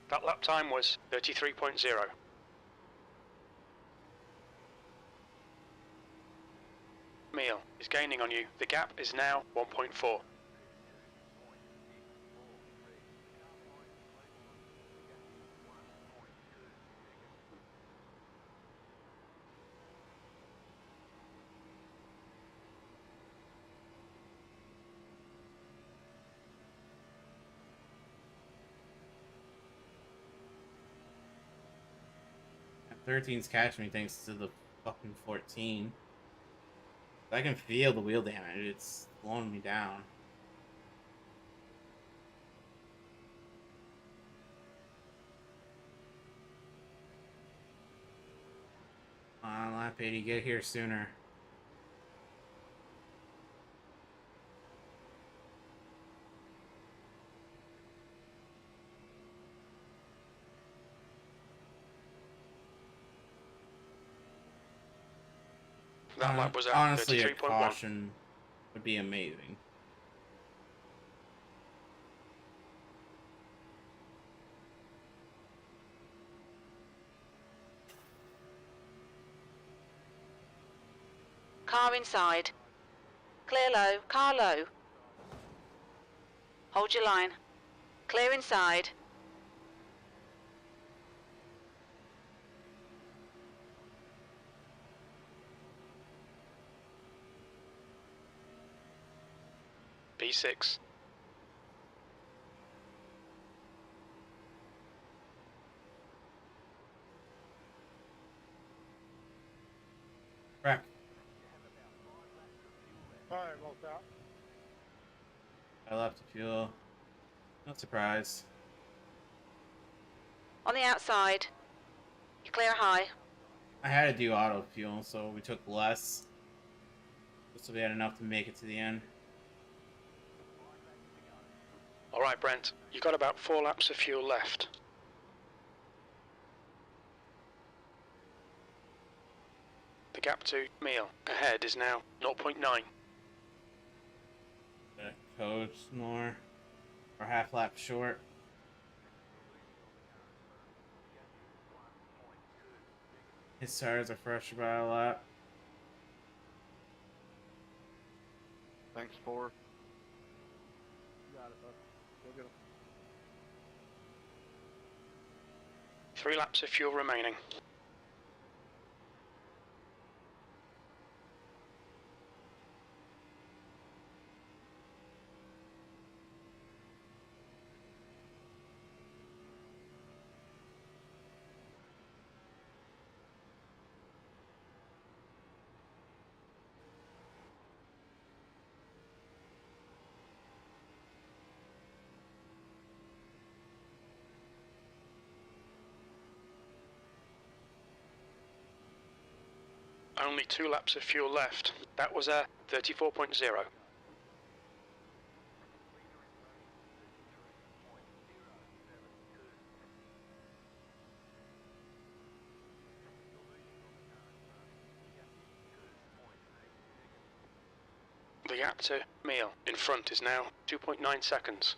S2: That lap time was 33.0. Meal is gaining on you. The gap is now 1.4.
S1: That 13's catching me thanks to the fucking 14. I can feel the wheel damage. It's slowing me down. Come on, lap 80, get here sooner.
S2: That lap was at
S1: Honestly, a
S2: 33.1.
S1: caution would be amazing.
S9: Car inside. Clear low. Car low. Hold your line. Clear inside.
S2: P6.
S1: Correct.
S10: Alright, well, out.
S1: I left the fuel. No surprise.
S9: On the outside. You clear high.
S1: I had to do auto fuel, so we took less. So we had enough to make it to the end.
S2: Alright, Brent, you got about 4 laps of fuel left. The gap to Meal ahead is now 0.9.
S1: Coach more. Or half lap short. His tires are fresher by a lot.
S5: Thanks, 4.
S10: Got it, bud. Go get him.
S2: 3 laps of fuel remaining. Only 2 laps of fuel left. That was a 34.0. The gap to Meal in front is now 2.9 seconds.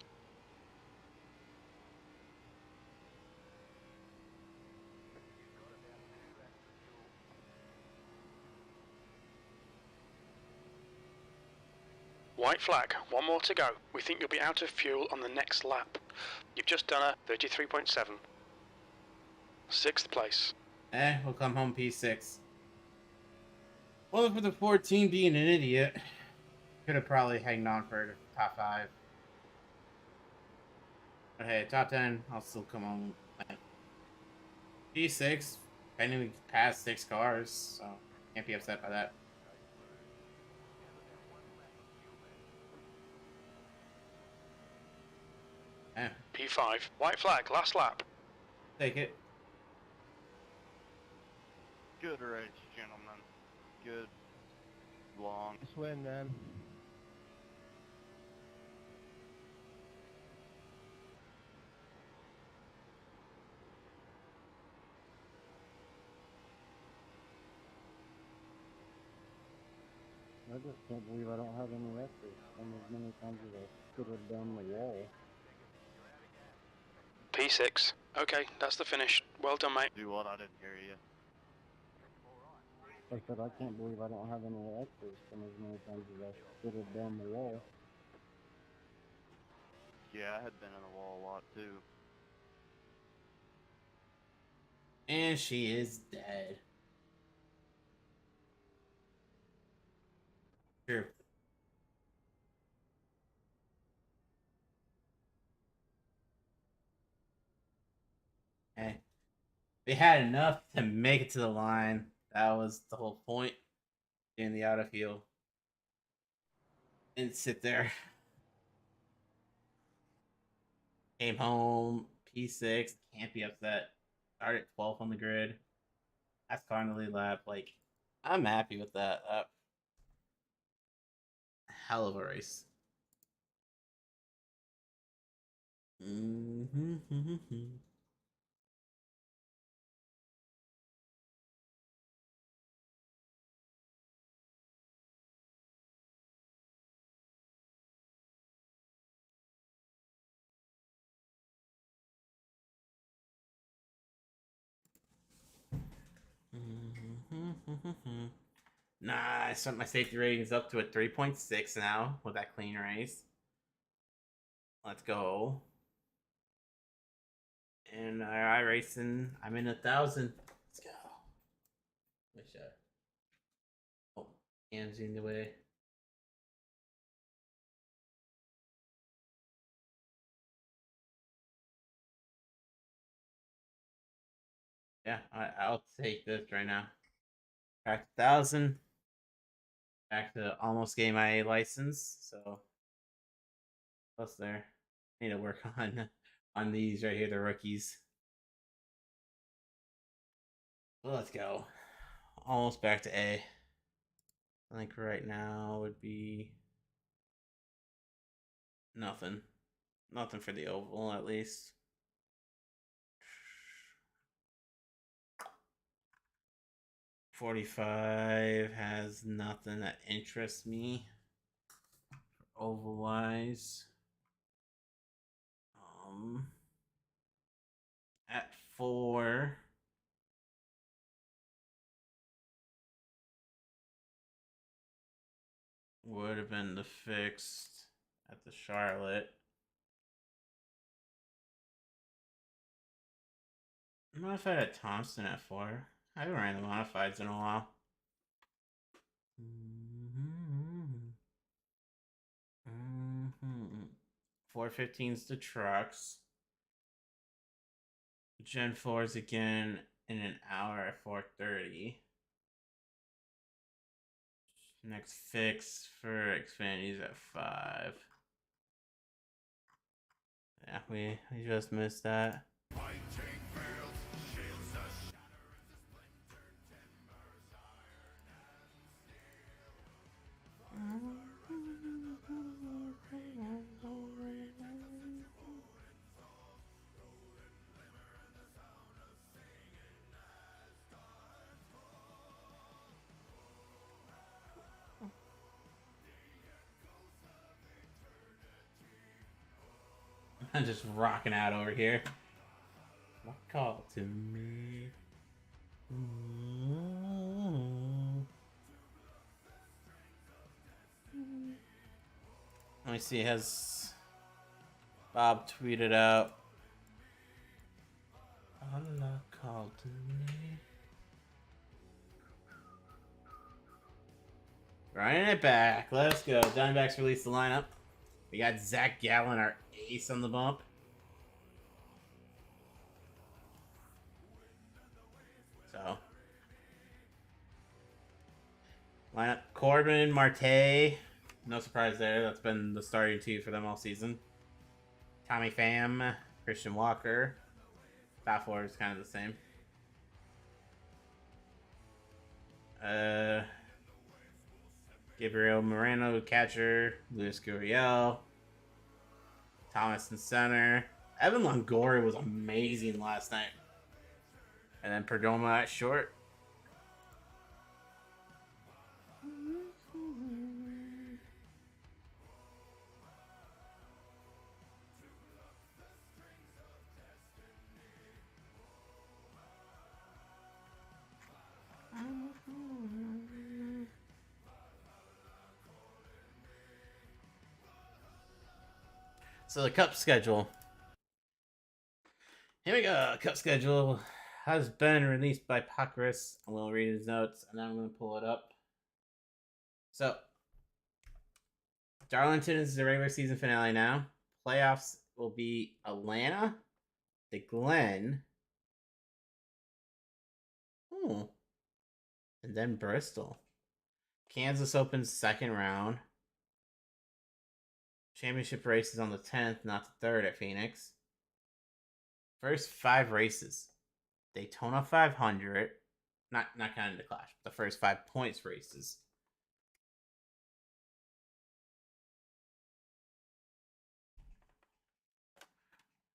S2: White flag, 1 more to go. We think you'll be out of fuel on the next lap. You've just done a 33.7. 6th place.
S1: We'll come home P6. Well, for the 14 being an idiot, could have probably hanged on for top 5. But hey, top 10, I'll still come home. P6, technically passed 6 cars, so can't be upset by that.
S2: P5, white flag, last lap.
S1: Take it.
S5: Good race, gentlemen. Good, long.
S10: Nice win, man. I just can't believe I don't have any records. And as many times as I could have done the wall.
S2: P6. Okay, that's the finish. Well done, mate.
S5: Do what? I didn't hear you.
S10: I said I can't believe I don't have any records. And as many times as I could have done the wall.
S5: Yeah, I had been in the wall a lot too.
S1: And she is dead. True. Hey, we had enough to make it to the line. That was the whole point in the out of field. Didn't sit there. Came home, P6, can't be upset. Started 12th on the grid. That's car in the lead lap. Like, I'm happy with that. Hell of a race. Nah, I set my safety ratings up to a 3.6 now with that clean race. Let's go. And I racing. I'm in 1,000. Let's go. Wish I. Oh, hands in the way. Yeah, I'll take this right now. Back to 1,000. Back to almost getting my license. So plus there. Need to work on these right here, the rookies. Well, let's go. Almost back to A. I think right now would be nothing. Nothing for the oval, at least. .45 has nothing that interests me oval wise. At 4 would have been the fixed at the Charlotte. Modified at Thompson at 4. I haven't ran the modifieds in a while. 415's the trucks. Gen 4's again in an hour at 4:30. Next fix for Xfinity's at 5. Yeah, we just missed that. I'm just rocking out over here. What call to me? Let me see. Has Bob tweeted out? Allah called to me. Running it back. Let's go. Diamondbacks released the lineup. We got Zach Gallen, our ace, on the bump. So, lineup: Corbin, Marte. No surprise there. That's been the starting two for them all season. Tommy Pham, Christian Walker. Top four is kind of the same. Gabriel Moreno, catcher. Luis Gurriel. Thomas in center. Evan Longoria was amazing last night. And then Perdomo at short. So the cup schedule. Here we go. Cup schedule has been released by Pakris. I'm going to read his notes and then I'm going to pull it up. So, Darlington is the regular season finale now. Playoffs will be Atlanta, the Glen, and then Bristol. Kansas opens second round. Championship races on the 10th, not the 3rd at Phoenix. First 5 races. Daytona 500. Not counting the Clash. The first 5 points races.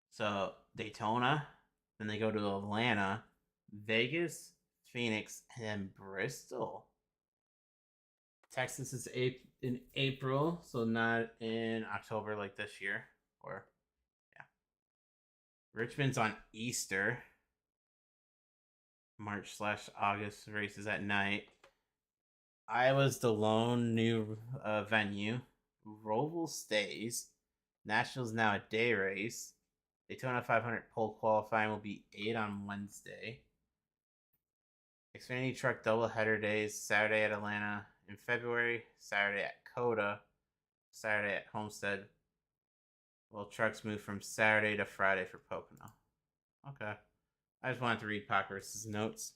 S1: So, Daytona. Then they go to Atlanta. Vegas. Phoenix. And then Bristol. Texas is in April, so not in October like this year. Or, yeah. Richmond's on Easter. March/August races at night. Iowa's the lone new venue. Roval stays. Nashville's now a day race. Daytona 500 pole qualifying will be 8 on Wednesday. Xfinity Truck doubleheader days, Saturday at Atlanta in February, Saturday at COTA, Saturday at Homestead. Well, trucks move from Saturday to Friday for Pocono. Okay. I just wanted to read Pockrace's notes.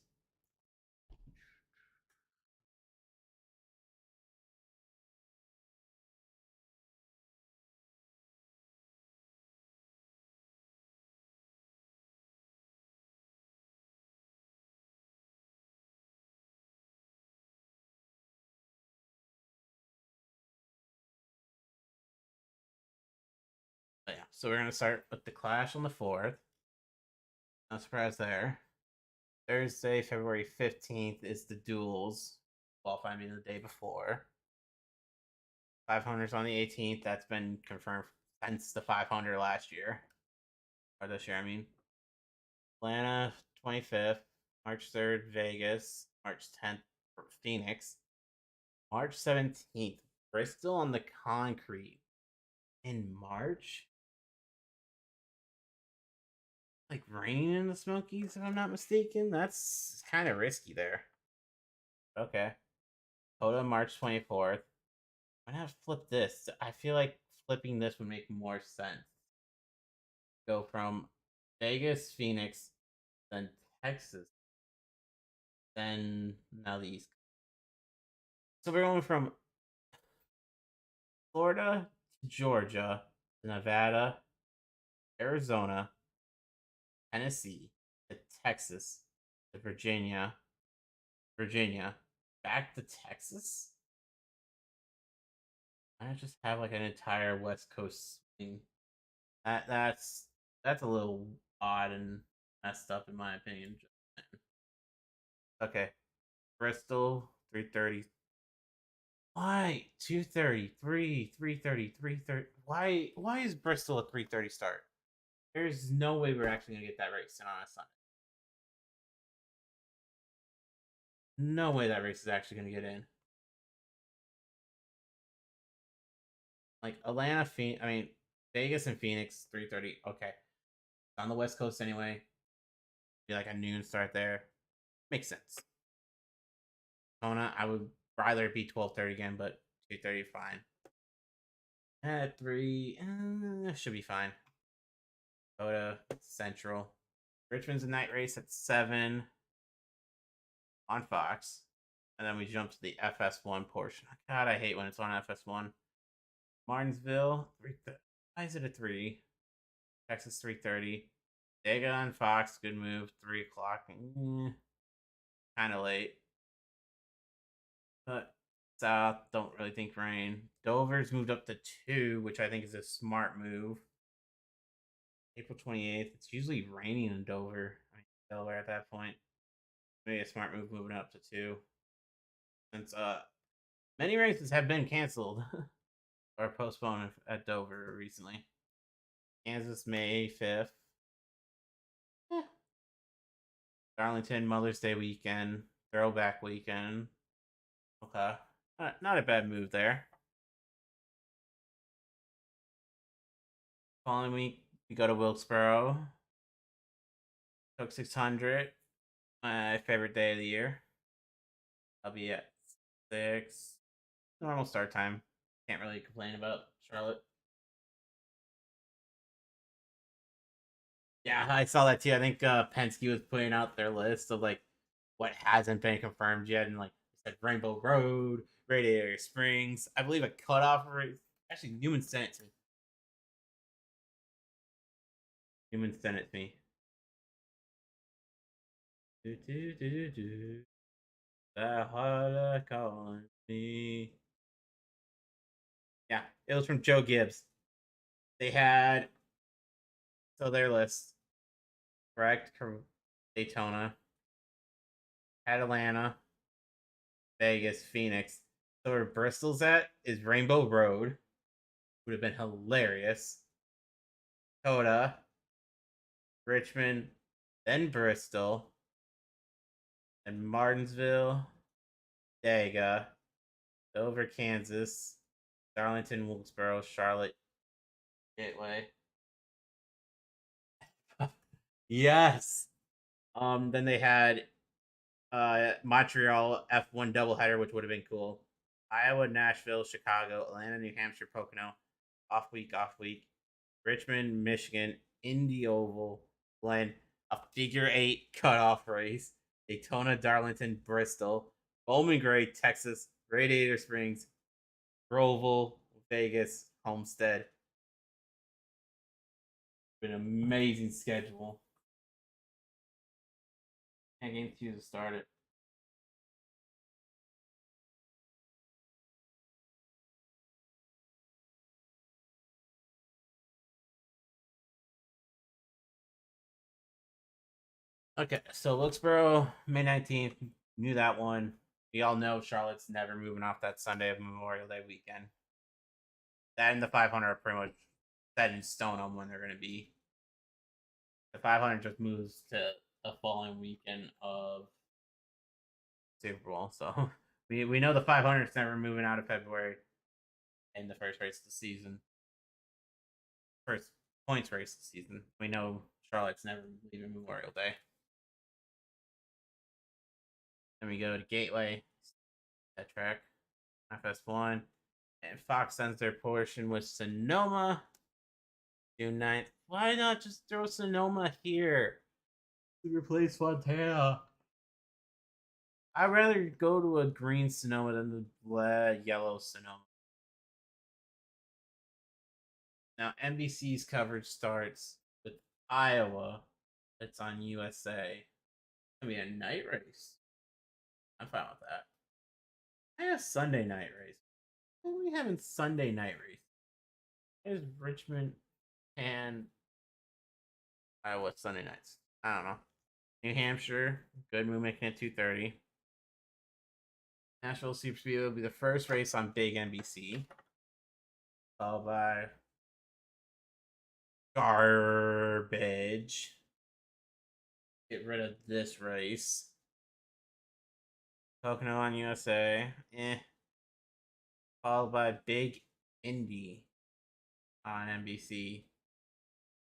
S1: But yeah, so we're going to start with the Clash on the 4th. No surprise there. Thursday, February 15th is the duels. Qualifying being the day before. 500's on the 18th. That's been confirmed since the 500 last year. Or this year, I mean. Atlanta, 25th. March 3rd, Vegas. March 10th, Phoenix. March 17th, Bristol on the concrete. In March? Like raining in the Smokies, if I'm not mistaken. That's kind of risky there. Okay. COTA, March 24th. I'm gonna have to flip this. I feel like flipping this would make more sense. Go from Vegas, Phoenix, then Texas, then now the East. So we're going from Florida to Georgia, to Nevada, Arizona, Tennessee, to Texas, to Virginia, back to Texas. I just have like an entire West Coast swing. That's a little odd and messed up in my opinion. Okay, Bristol 3:30. Why 2:30, 3:30, 3:30? Why is Bristol a 3:30 start? There's no way we're actually gonna get that race in on a Sunday. No way that race is actually gonna get in. Like Atlanta, Vegas and Phoenix 3:30. Okay, on the West Coast anyway. Be like a noon start there. Makes sense. Kona, I would rather be 12:30 again, but 2:30 fine. At 3, should be fine. COTA, Central. Richmond's a night race at 7 on Fox. And then we jump to the FS1 portion. God, I hate when it's on FS1. Martinsville, 3:30. Why is it a 3? Texas 3:30. Dega on Fox, good move. 3 o'clock. Kind of late. But South, don't really think rain. Dover's moved up to 2, which I think is a smart move. April 28th. It's usually raining in Dover. I mean, Delaware at that point. Maybe a smart move moving up to 2. Since many races have been canceled or postponed at Dover recently. Kansas, May 5th. Darlington, Mother's Day weekend. Throwback weekend. Okay. Not a bad move there. Following week, we go to Wilkesboro. Coke 600. My favorite day of the year. I'll be at 6. Normal start time. Can't really complain about Charlotte. Yeah, I saw that too. I think Penske was putting out their list of like what hasn't been confirmed yet, and like it said Rainbow Road, Radiator Springs. I believe a cutoff rate. Actually, Newman sent it to me. That heart calling me. Yeah, it was from Joe Gibbs. They had their list. Correct. Daytona, Atlanta, Vegas, Phoenix. So where Bristol's at is Rainbow Road. Would have been hilarious. COTA, Richmond, then Bristol, And Martinsville, Daga, Dover, Kansas, Darlington, Wilkesboro, Charlotte, Gateway. Yes. Then they had Montreal F1 doubleheader, which would have been cool. Iowa, Nashville, Chicago, Atlanta, New Hampshire, Pocono, off week. Richmond, Michigan, Indy Oval, Glen, a figure 8 cutoff race, Daytona, Darlington, Bristol, Bowman Gray, Texas, Radiator Springs, Groville, Vegas, Homestead. Been an amazing schedule. Can't game 2 to start it. Okay, so Wilkesboro, May 19th. Knew that one. We all know Charlotte's never moving off that Sunday of Memorial Day weekend. That and the 500 are pretty much set in stone on when they're going to be. The 500 just moves to the following weekend of Super Bowl. So we know the 500 is never moving out of February in the first race of the season. First points race of the season. We know Charlotte's never leaving Memorial Day. Then we go to Gateway, that track, FS1, and Fox ends their portion with Sonoma, June 9th. Why not just throw Sonoma here to replace Fontana? I'd rather go to a green Sonoma than the yellow Sonoma. Now, NBC's coverage starts with Iowa. It's on USA. It's going to be a night race. I'm fine with that. I have Sunday night race. Why are we having Sunday night race? There's Richmond and Iowa Sunday nights. I don't know. New Hampshire, good move making it 2:30. Nashville Superspeedway will be the first race on Big NBC. Followed by garbage. Get rid of this race. Pocono on USA. Followed by Big Indy on NBC.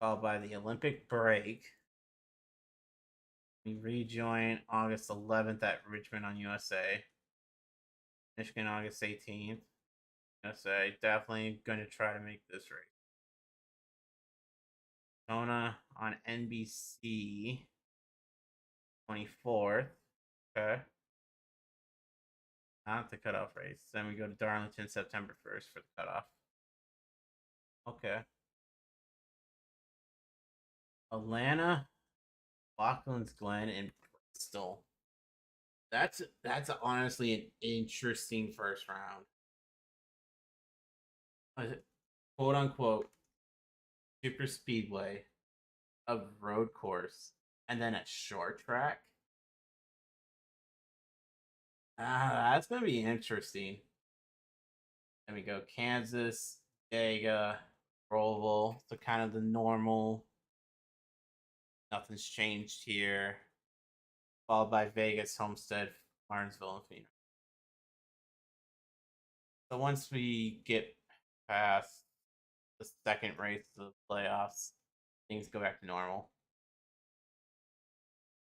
S1: Followed by the Olympic break. We rejoin August 11th at Richmond on USA. Michigan August 18th. USA. Definitely going to try to make this race. Daytona on NBC 24th. Okay. Not the cutoff race. Then we go to Darlington September 1st for the cutoff. Okay. Atlanta, Lachlan's Glen, and Bristol. That's honestly an interesting first round. Quote unquote super speedway, a road course, and then a short track. That's gonna be interesting. Then we go Kansas, Daga, Roval, so kind of the normal. Nothing's changed here. Followed by Vegas, Homestead, Martinsville, and Phoenix. So once we get past the second race of the playoffs, things go back to normal.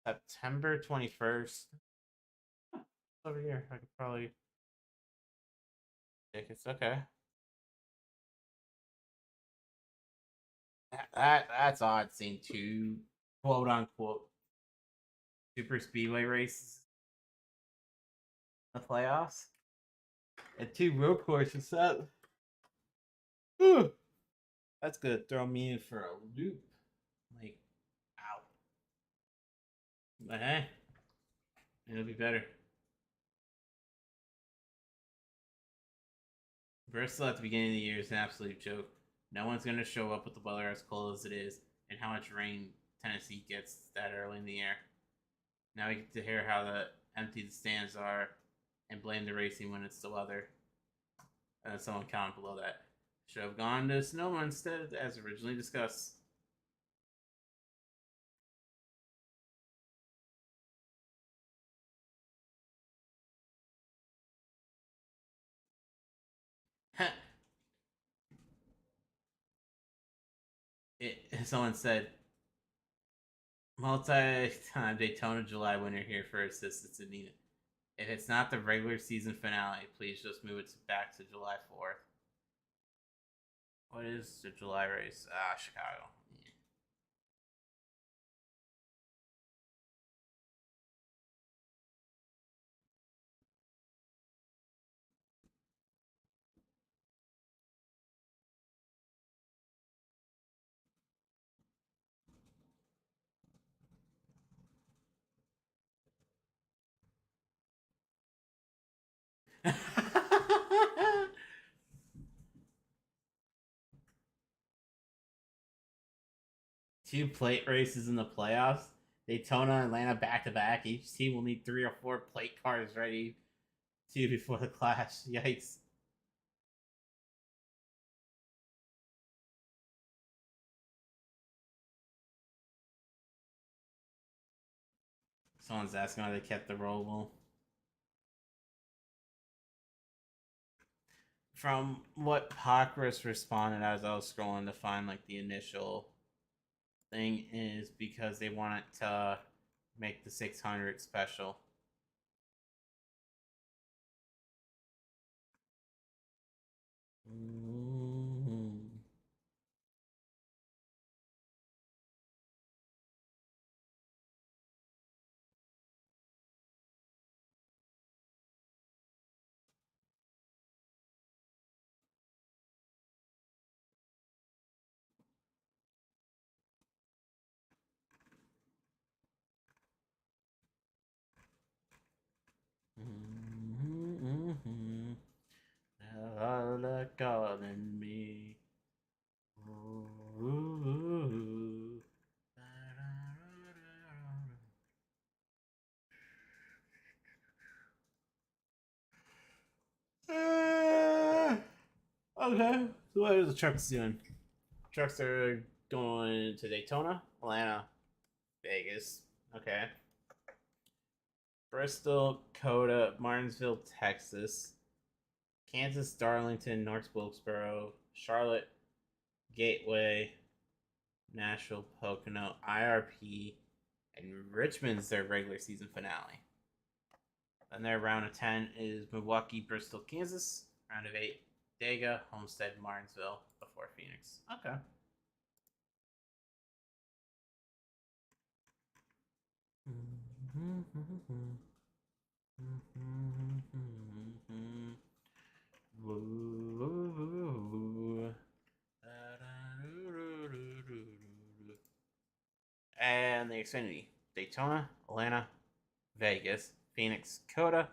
S1: September 21st. Over here, I could probably take it. Okay. That's odd seeing two quote unquote super speedway races in the playoffs and two road courses up. Whew. That's gonna throw me in for a loop. Like, ow. But hey, it'll be better. Bristol at the beginning of the year is an absolute joke. No one's going to show up with the weather as cold as it is and how much rain Tennessee gets that early in the year. Now we get to hear how empty the stands are and blame the racing when it's the weather. Someone comment below that. Should have gone to Sonoma instead, as originally discussed. Someone said, multi-time Daytona July winner here for assistance in Nina. If it's not the regular season finale, please just move it back to July 4th. What is the July race? Chicago. Two plate races in the playoffs. Daytona, Atlanta back to back. Each team will need 3 or 4 plate cars ready before the clash. Yikes. Someone's asking why they kept the Roval. From what Pakras responded as I was scrolling to find like the initial thing is because they wanted to make the 600 special. Calling me. Okay, so what are the trucks doing? Trucks are going to Daytona, Atlanta, Vegas. Okay. Bristol, Coda, Martinsville, Texas, Kansas, Darlington, North Wilkesboro, Charlotte, Gateway, Nashville, Pocono, IRP, and Richmond's their regular season finale. And their round of 10 is Milwaukee, Bristol, Kansas. Round of 8, Dega, Homestead, Martinsville, before Phoenix. Okay. And the Xfinity: Daytona, Atlanta, Vegas, Phoenix, Coda,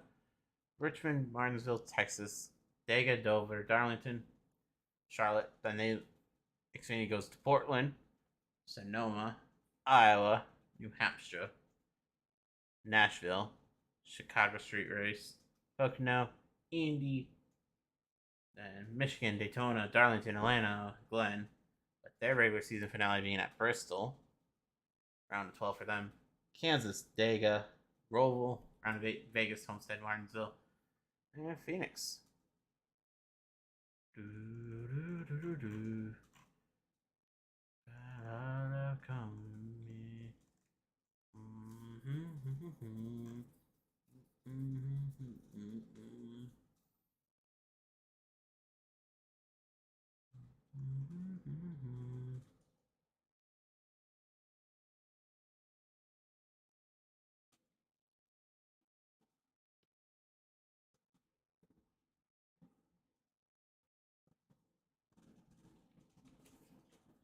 S1: Richmond, Martinsville, Texas, Dega, Dover, Darlington, Charlotte. Then the Xfinity goes to Portland, Sonoma, Iowa, New Hampshire, Nashville, Chicago Street Race, Pocono, Indy, then Michigan, Daytona, Darlington, Atlanta, Glen. But their regular season finale being at Bristol. Round of 12 for them. Kansas, Dega, Roval. Round of 8, Vegas, Homestead, Martinsville, and Phoenix.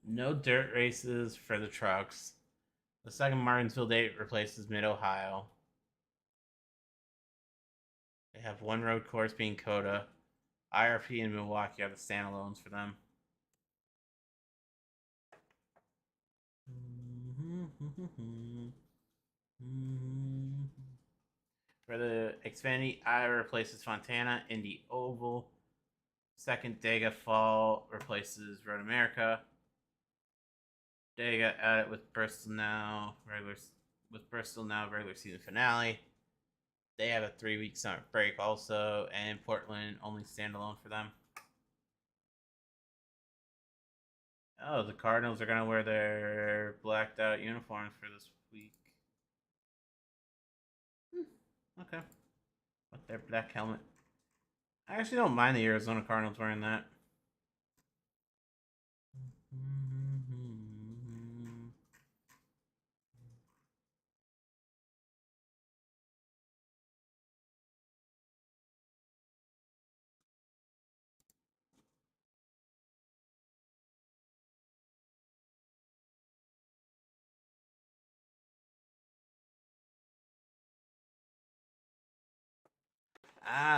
S1: No dirt races for the trucks. The second Martinsville date replaces Mid-Ohio. They have one road course being Coda. IRP and Milwaukee are the standalones for them. For the Xfinity, Iowa replaces Fontana. Indy Oval. Second Dega Fall replaces Road America. Dega at it with Bristol now. Regular season finale. They have a 3-week summer break also, and Portland only standalone for them. Oh, the Cardinals are gonna wear their blacked out uniforms for this week. Okay. With their black helmet. I actually don't mind the Arizona Cardinals wearing that.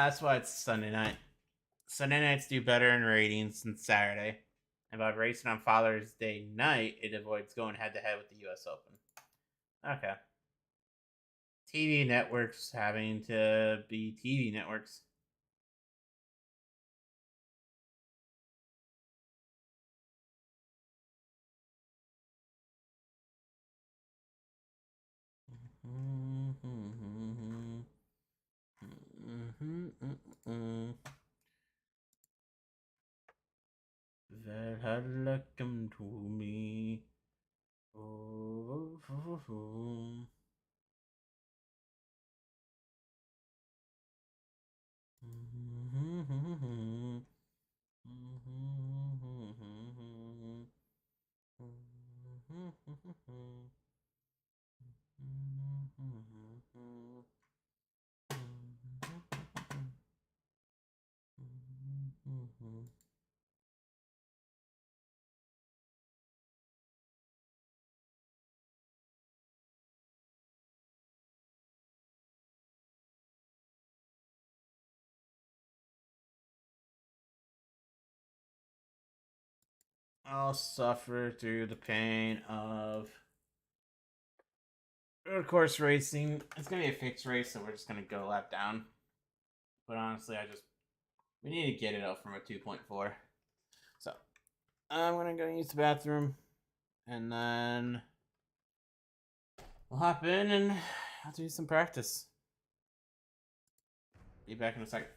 S1: That's why it's Sunday night. Sunday nights do better in ratings than Saturday. And by racing on Father's Day night, it avoids going head to head with the US Open. Okay. TV networks having to be TV networks. Valhalla, come to me. Oh, oh, oh. I'll suffer through the pain of road course racing. It's gonna be a fixed race, so we're just gonna go a lap down. But honestly, we need to get it up from a 2.4. So I'm gonna go use the bathroom, and then we'll hop in and I'll do some practice. Be back in a second.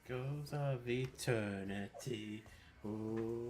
S1: Goes of eternity. Ooh.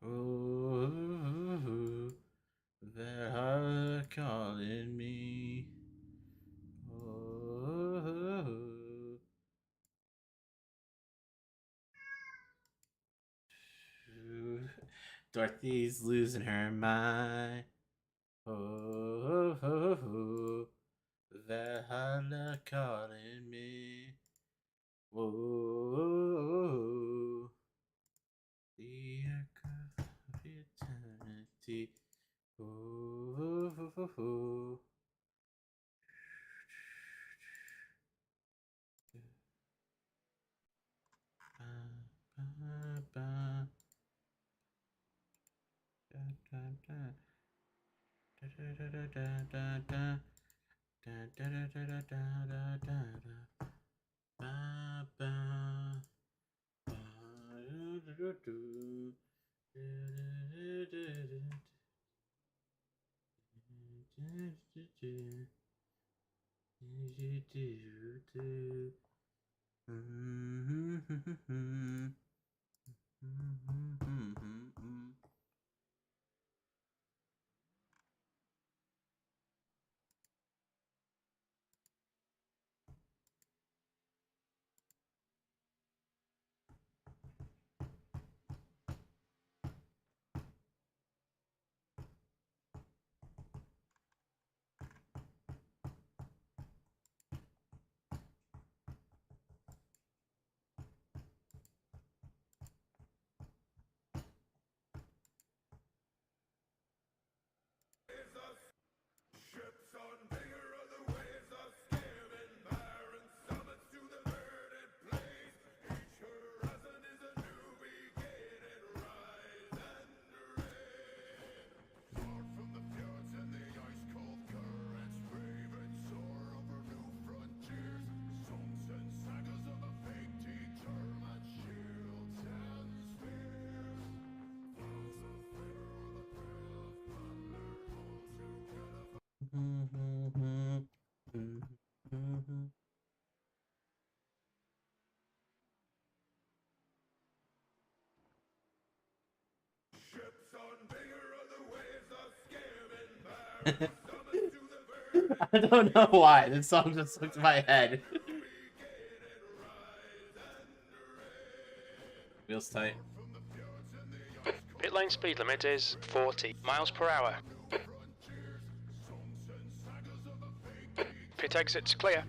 S1: Oh, they're calling me. Oh, Dorothy's losing her mind. Oh, they're calling me. Whoa, the echo of eternity. Oh,
S8: Ships on bigger of the waves of skimming barren summits to the verdant plains. Each horizon is a new beginning, rise and rain. Far from the fjords and the ice-cold currents, brave and soar over new frontiers. Songs and sagas of the fate determine shields and spears. Vows of favor or the thrill of thunder, all together. Ships on bigger of the waves of skimming barren summits to the verdant
S1: I don't know why this song just stuck to my head. Feels tight.
S2: Pit lane speed limit is 40 miles per hour. Pit exits clear.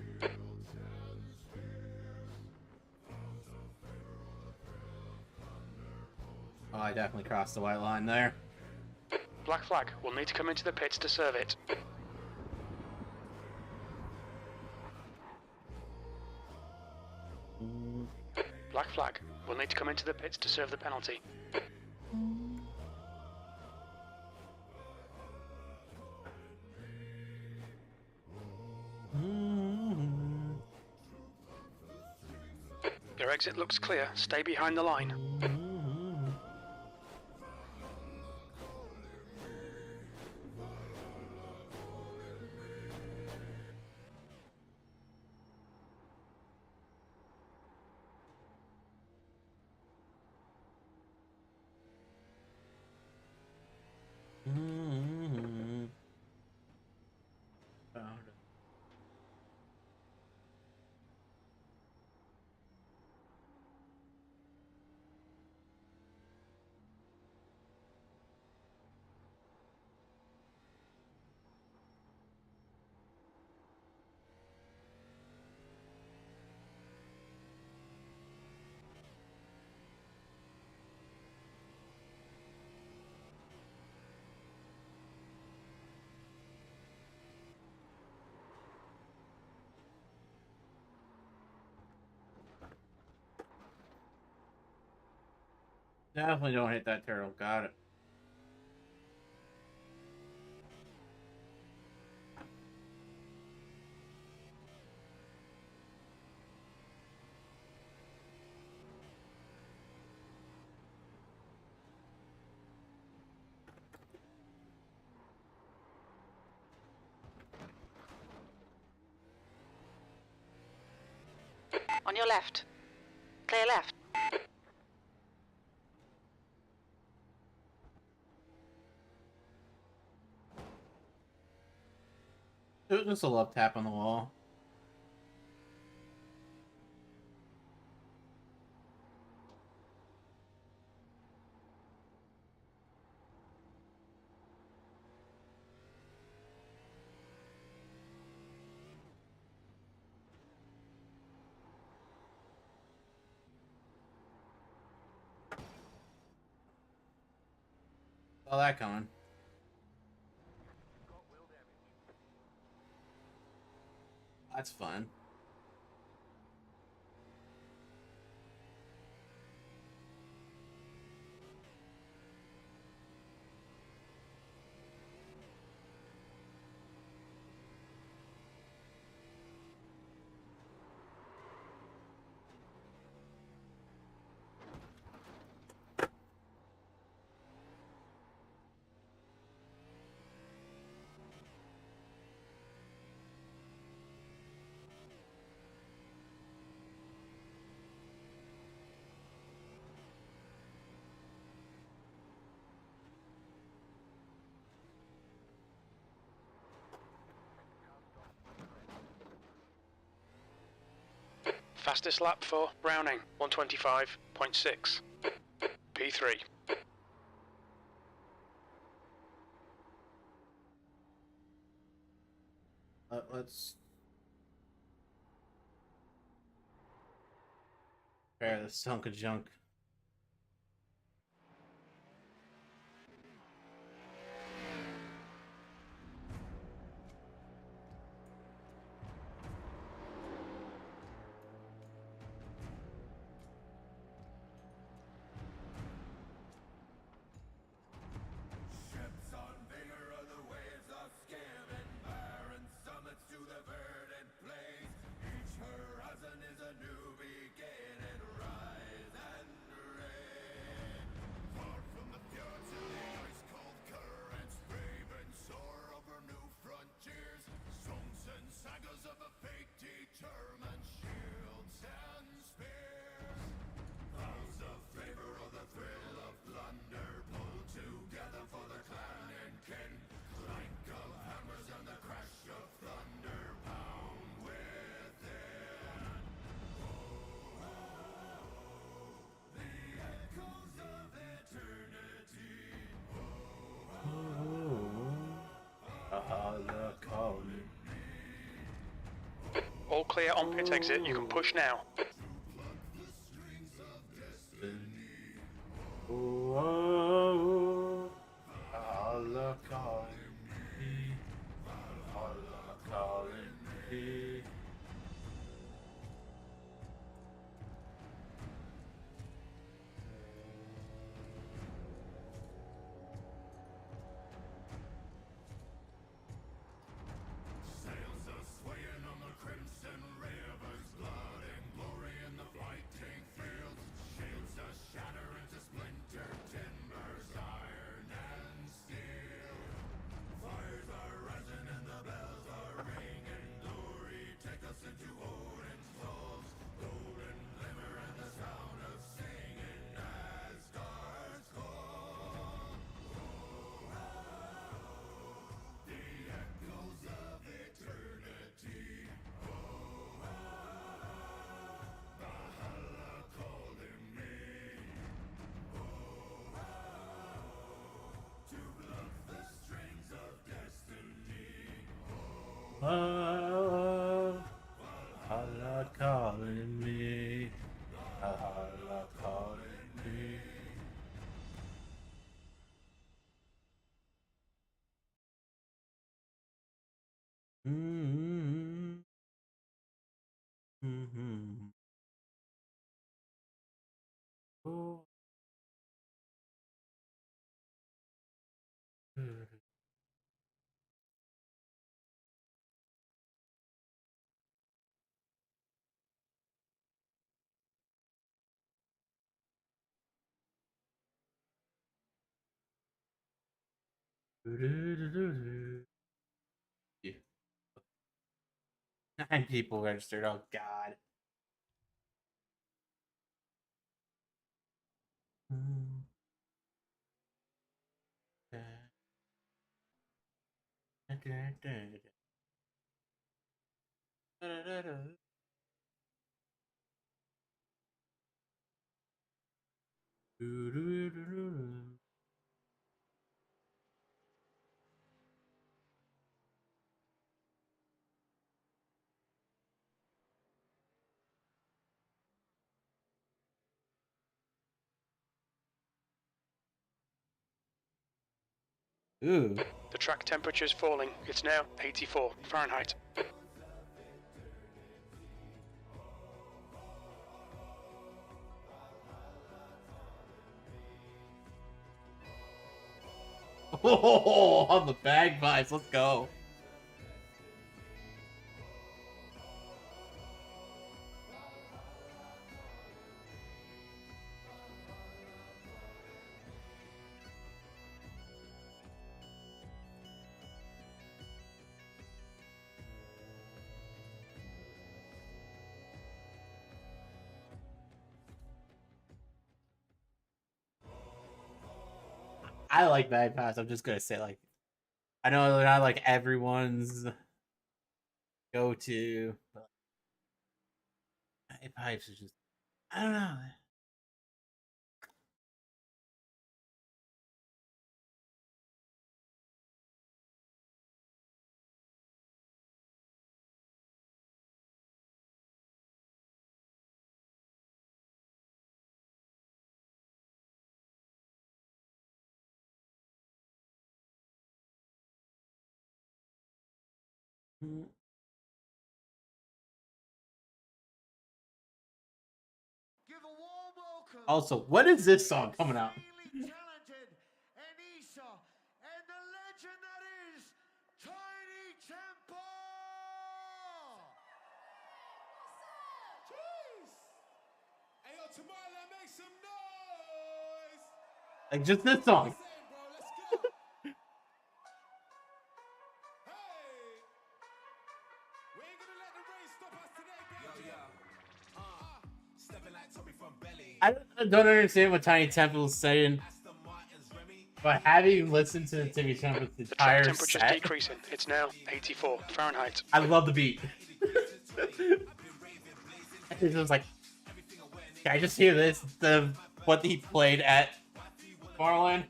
S1: Oh, I definitely crossed the white line there.
S2: Black flag will need to come into the pits to serve it. Black flag will need to come into the pits to serve the penalty. Your exit looks clear. Stay behind the line.
S1: Found it. Definitely don't hit that turtle. Got it.
S9: On your left. Clear left.
S1: It was just a love tap on the wall. Saw that coming. That's fun.
S2: Fastest lap for Browning, 125.6. P3.
S1: Let's compare this hunk of junk.
S8: Ships on vigor of the waves of skimming, barren summits to the verdant plains. Each horizon is a new beginning, rise and reign. Far from the fjords and the ice-cold currents, brave and soar over new frontiers. Songs and sagas of a fate determined, shields and spears. Vows of favor or the thrill of plunder, pulled together for the clan and kin. Clank of hammers and the crash of thunder pound within. Oh, the echoes of eternity.
S2: All clear on pit exit, you can push now.
S1: Allah calling me. Allah calling me.
S8: Sails are swaying on the crimson rivers, blood and glory in the fighting fields. Shields are shatter into splintered timbers, iron and steel. Fires are rising and the bells are ringing. Glory, take us into Odin's halls. Golden glimmer and the sound of singing as stars call. The echoes of eternity. Valhalla calling me. To pluck the strings of destiny.
S1: Allah calling me. Allah calling me. Mm-hmm. Mm-hmm. Oh. Yeah. 9 people registered. Oh God. Ooh.
S2: The track temperature is falling. It's now 84 Fahrenheit.
S1: Oh, on the bagpipes, let's go. I like bagpipes. I'm just gonna say, like, I know they're not like everyone's go-to, but bagpipes is just, I don't know. Also, when is this song coming out?
S8: Talented Anissa and the legend that is Tiny Temple. Jeez. Hey yo, Tamala, make some noise.
S1: Like, just this song.
S8: Say, bro, let's go. Hey. We ain't gonna let the rain stop us today, baby. Yo, yo. Stepping like Tommy from Belly.
S1: I don't understand what Tiny Temple is saying, but having listened to Timmy Temple's
S2: The track
S1: entire
S2: temperature is
S1: set,
S2: decreasing. It's now 84 Fahrenheit.
S1: I love the beat. It's just like, can I just hear this? What he played at Tomorrowland?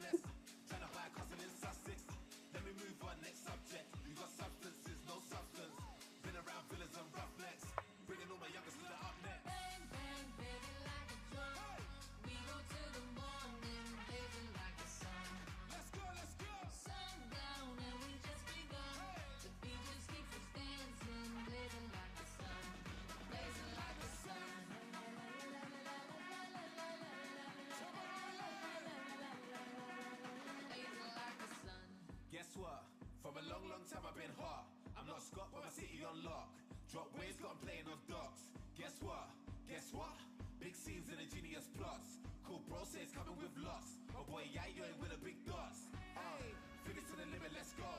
S8: Guess what? From a long, long time I've been hot. I'm not Scott, but my city on lock. Drop waves, got 'em playing on docks. Guess what? Guess what? Big scenes and ingenious plots. Cool bro says coming with lots. Oh boy, yeah, you ain't with the big dots. Hey, figures to the limit, let's go.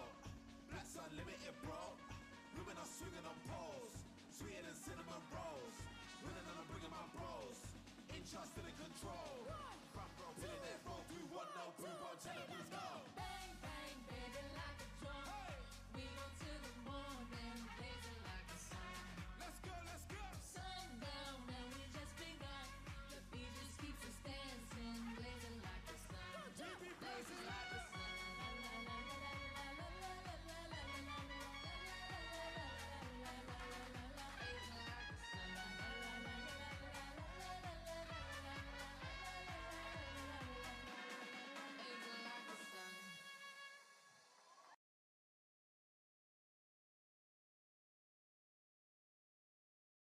S8: Black's unlimited, bro. Women are swinging on poles. Sweeter than cinnamon rolls. Winning and I'm bringing my bros. In charge, still in control. Front row, filling that roll. Blue one, no, blue one, tell them who's go. Let's go, let's go.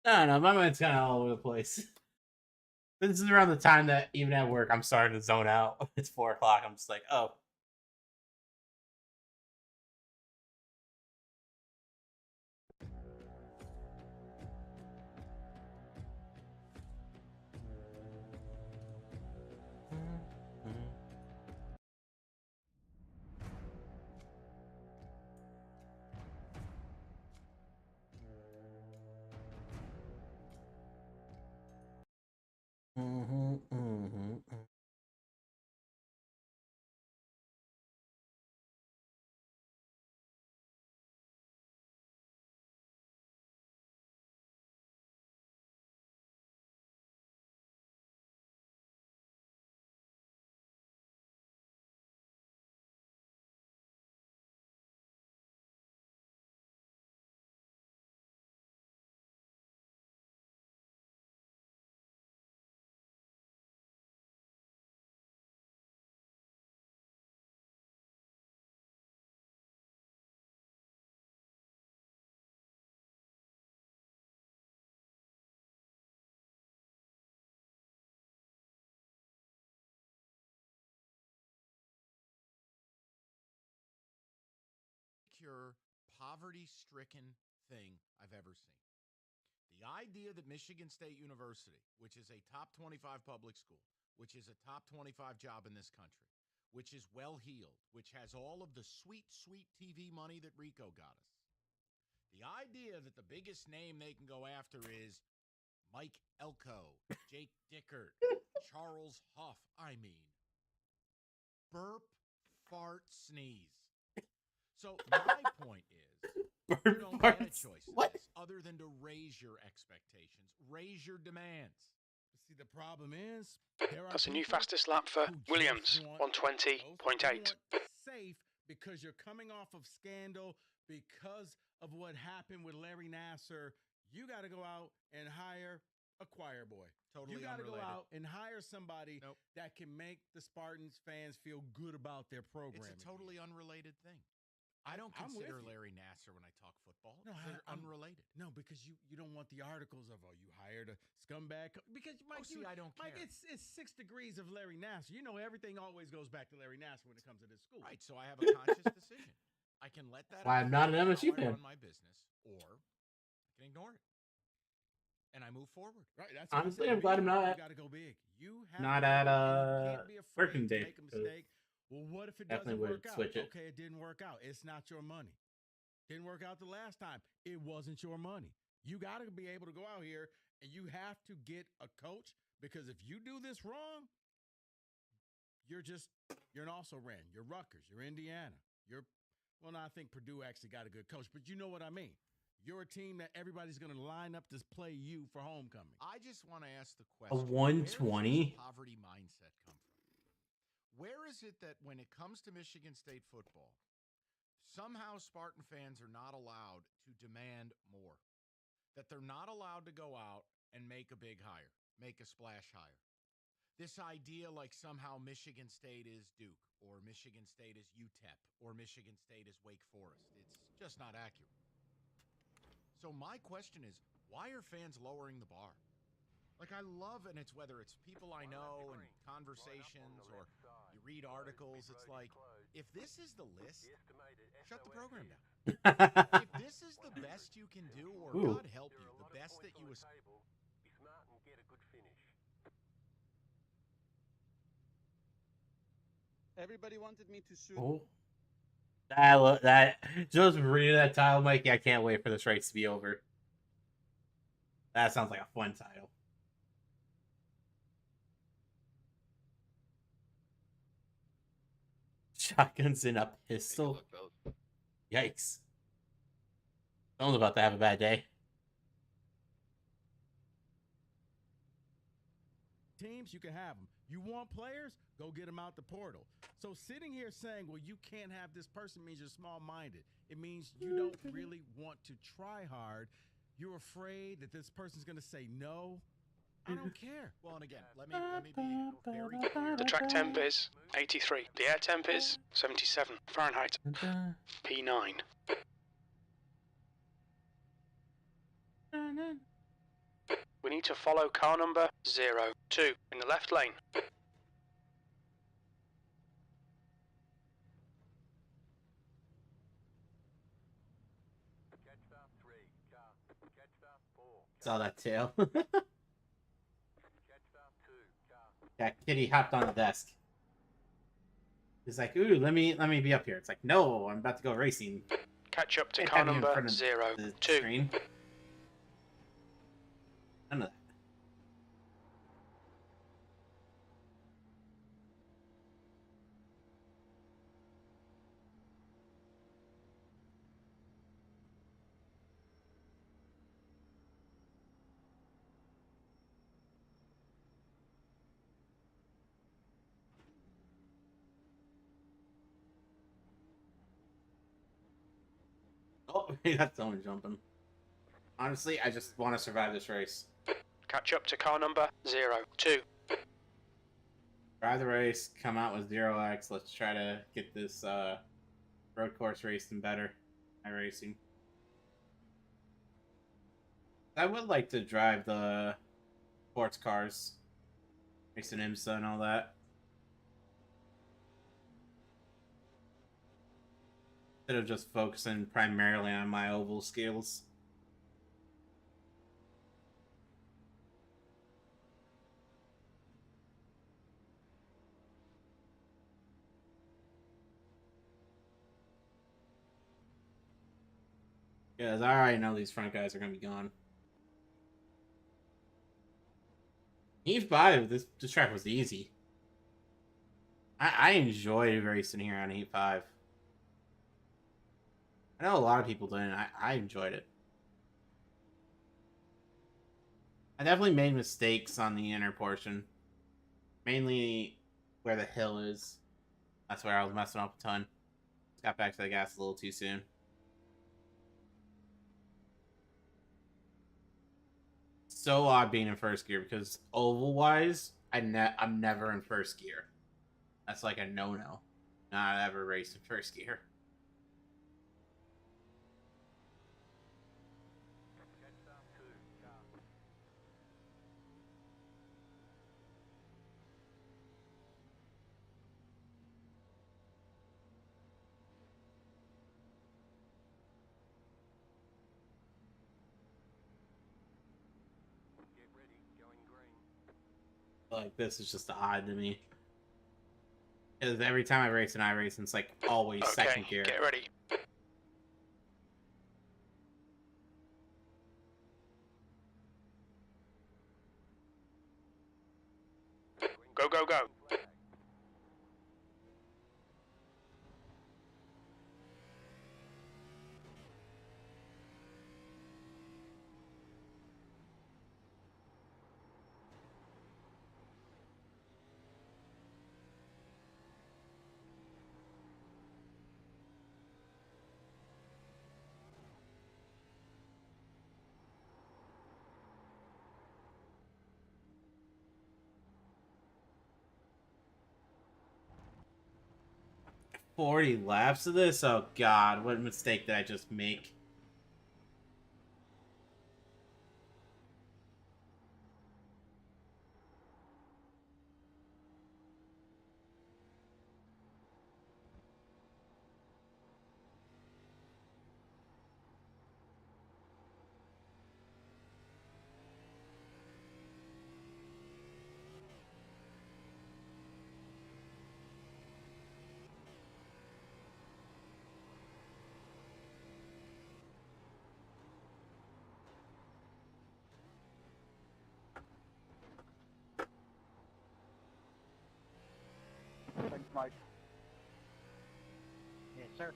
S1: I don't know, my mind's kind of all over the place. This is around the time that even at work I'm starting to zone out. It's 4 o'clock. I'm just like, oh.
S7: insecure, poverty-stricken thing I've ever seen. The idea that Michigan State University, which is a top 25 public school, which is a top 25 job in this country, which is well-heeled, which has all of the sweet, sweet TV money that Rico got us. The idea that the biggest name they can go after is Mike Elko, Jake Dickert, Charles Huff. I mean, burp, fart, sneeze. So my point is, you don't get a choice in this other than to raise your expectations, raise your demands.
S3: See, the problem is, there are
S2: That's a new
S3: people
S2: fastest lap for
S3: who just
S2: Williams,
S3: want
S2: 120.8.
S3: safe because you're coming off of scandal, because of what happened with Larry Nasser. You got to go out and hire a choir boy.
S7: Totally
S3: You got to go
S7: unrelated.
S3: out and hire somebody that can make the Spartans fans feel good about their program.
S7: It's a totally unrelated thing. I don't
S3: I'm with
S7: consider
S3: you.
S7: Larry Nasser when I talk football.
S3: No,
S7: They're
S3: I'm
S7: unrelated.
S3: No, because you don't want the articles of, oh, you hired a scumbag. Because Mike,
S7: I don't
S3: Mike,
S7: care.
S3: it's 6 degrees of Larry Nasser. You know, everything always goes back to Larry Nasser when it comes to this school.
S7: Right, so I have a conscious decision. I can let that
S1: Why I'm not an
S7: affect
S1: MSU
S7: how I
S1: fan.
S7: run my business, or I can ignore it. And I move forward.
S3: Right. That's
S1: Honestly,
S3: what I
S1: I'm
S3: said.
S1: glad I'm not
S3: You
S1: at-
S3: got to go big. You have
S1: not
S3: to
S1: at,
S3: go big, and you can't be afraid
S1: working
S3: to
S1: day,
S3: make a
S1: 'cause
S3: mistake. Well, what if it
S1: definitely
S3: doesn't
S1: would
S3: work out?
S1: switch it.
S3: Okay, it didn't work out. It's not your money. Didn't work out the last time. It wasn't your money. You got to be able to go out here and you have to get a coach, because if you do this wrong, you're an also-ran. You're Rutgers. You're Indiana. Well, no, I think Purdue actually got a good coach, but you know what I mean. You're a team that everybody's going to line up to play you for homecoming.
S7: I just want to ask the
S1: A
S7: question.
S1: 120?
S7: Where does this poverty mindset come from? Where is it that when it comes to Michigan State football, somehow Spartan fans are not allowed to demand more? That they're not allowed to go out and make a big hire, make a splash hire. This idea like somehow Michigan State is Duke, or Michigan State is UTEP, or Michigan State is Wake Forest. It's just not accurate. So my question is, why are fans lowering the bar? Like, I love, and it's whether it's people I know and conversations, or you read articles, it's like, if this is the list, shut the program down. If this is the best you can do, or
S1: Ooh.
S7: God help you, the best that you
S10: Everybody wanted me to shoot.
S1: Oh. That just reading that title, Mikey. I can't wait for this race to be over. That sounds like a fun title. Shotguns in a pistol. Yikes. Someone's about to have a bad day.
S3: Teams, you can have them. You want players? Go get them out the portal. So sitting here saying, well, you can't have this person means you're small-minded. It means you don't really want to try hard. You're afraid that this person's going to say no. I don't care.
S7: Well, and again, let me be very clear.
S2: The track temp is 83. The air temp is 77 Fahrenheit. P9. We need to follow car number 02 in the left lane.
S1: Saw that tail. Yeah, Kitty hopped on the desk. He's like, "Ooh, let me be up here." It's like, "No, I'm about to go racing."
S2: Catch up to
S1: Can't
S2: car
S1: have you in
S2: number
S1: front of the
S2: 02.
S1: screen. None of that. Oh, we got someone jumping. Honestly, I just want to survive this race.
S2: Catch up to car number 02.
S1: Drive the race, come out with 0x. Let's try to get this road course racing better. iRacing. I would like to drive the sports cars. Racing IMSA and all that. Instead of just focusing primarily on my oval skills. Because I already know these front guys are going to be gone. Heat 5, this track was easy. I enjoyed racing here on Heat 5. I know a lot of people didn't. I enjoyed it. I definitely made mistakes on the inner portion. Mainly where the hill is. That's where I was messing up a ton. Got back to the gas a little too soon. So odd being in first gear because oval-wise, I'm never in first gear. That's like a no-no. Not ever race in first gear. Like, this is just odd to me. Because every time I race in iRacing, it's like always second gear.
S2: Get ready. Go, go, go.
S1: "40 laps of this? Oh god, what mistake did I just make?"
S5: Thanks, Mike. Yes, sir.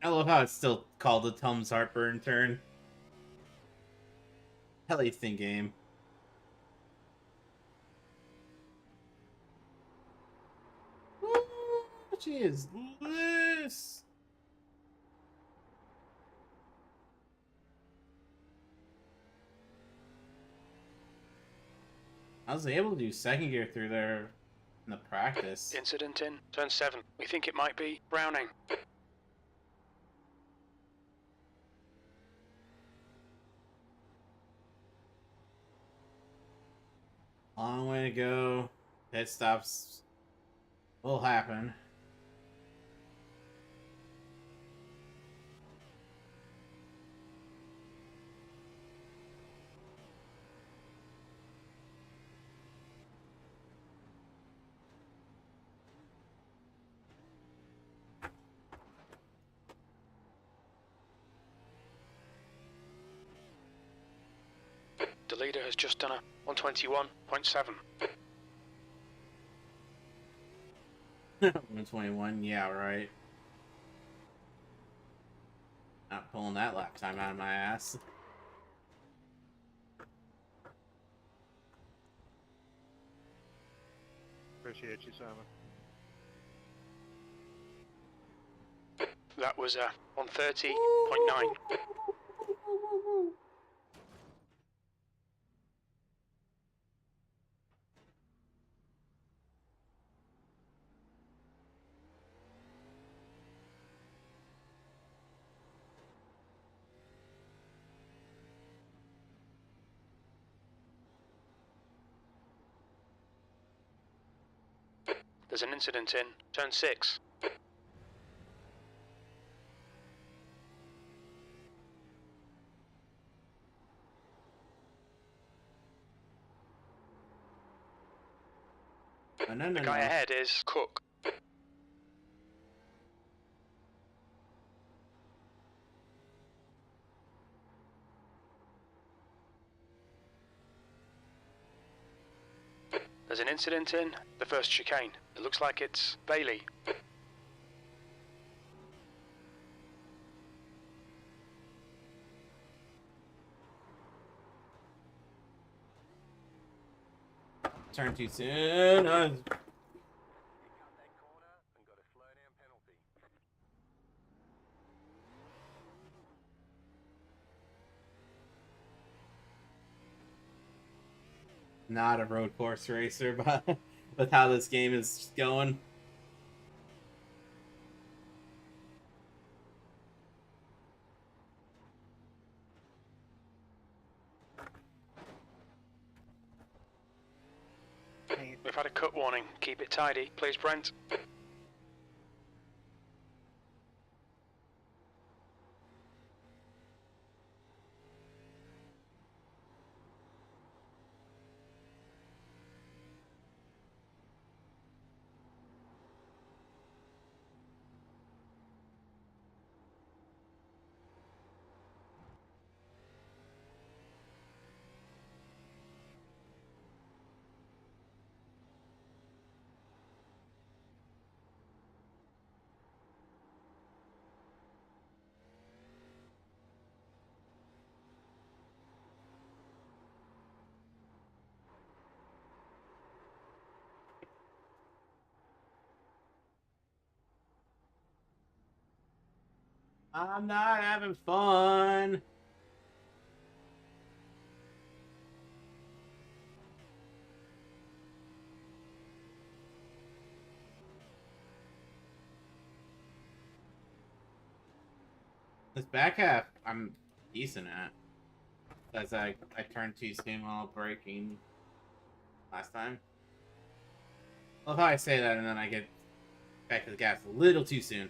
S1: I love how it's still called the Tom's Heartburn turn. At least in game. What is this? I was able to do second gear through there in the practice.
S2: Incident in turn 7. We think it might be Browning.
S1: Long way to go. Pit stops will happen.
S2: The leader has just done a 121.7.
S1: 121, yeah, right. Not pulling that lap time out of my ass.
S5: Appreciate you, Simon.
S2: That was a 130.9. There's an incident in turn 6.
S1: Oh, no,
S2: The guy ahead is Cook. There's an incident in the first chicane. It looks like it's Bailey.
S1: Turn too soon. Not a road course racer, but with how this game is going.
S2: We've had a cut warning. Keep it tidy, please, Brent.
S1: I'm not having fun. This back half, I'm decent at. As I turned too soon while braking last time. Love how I say that and then I get back to the gas a little too soon.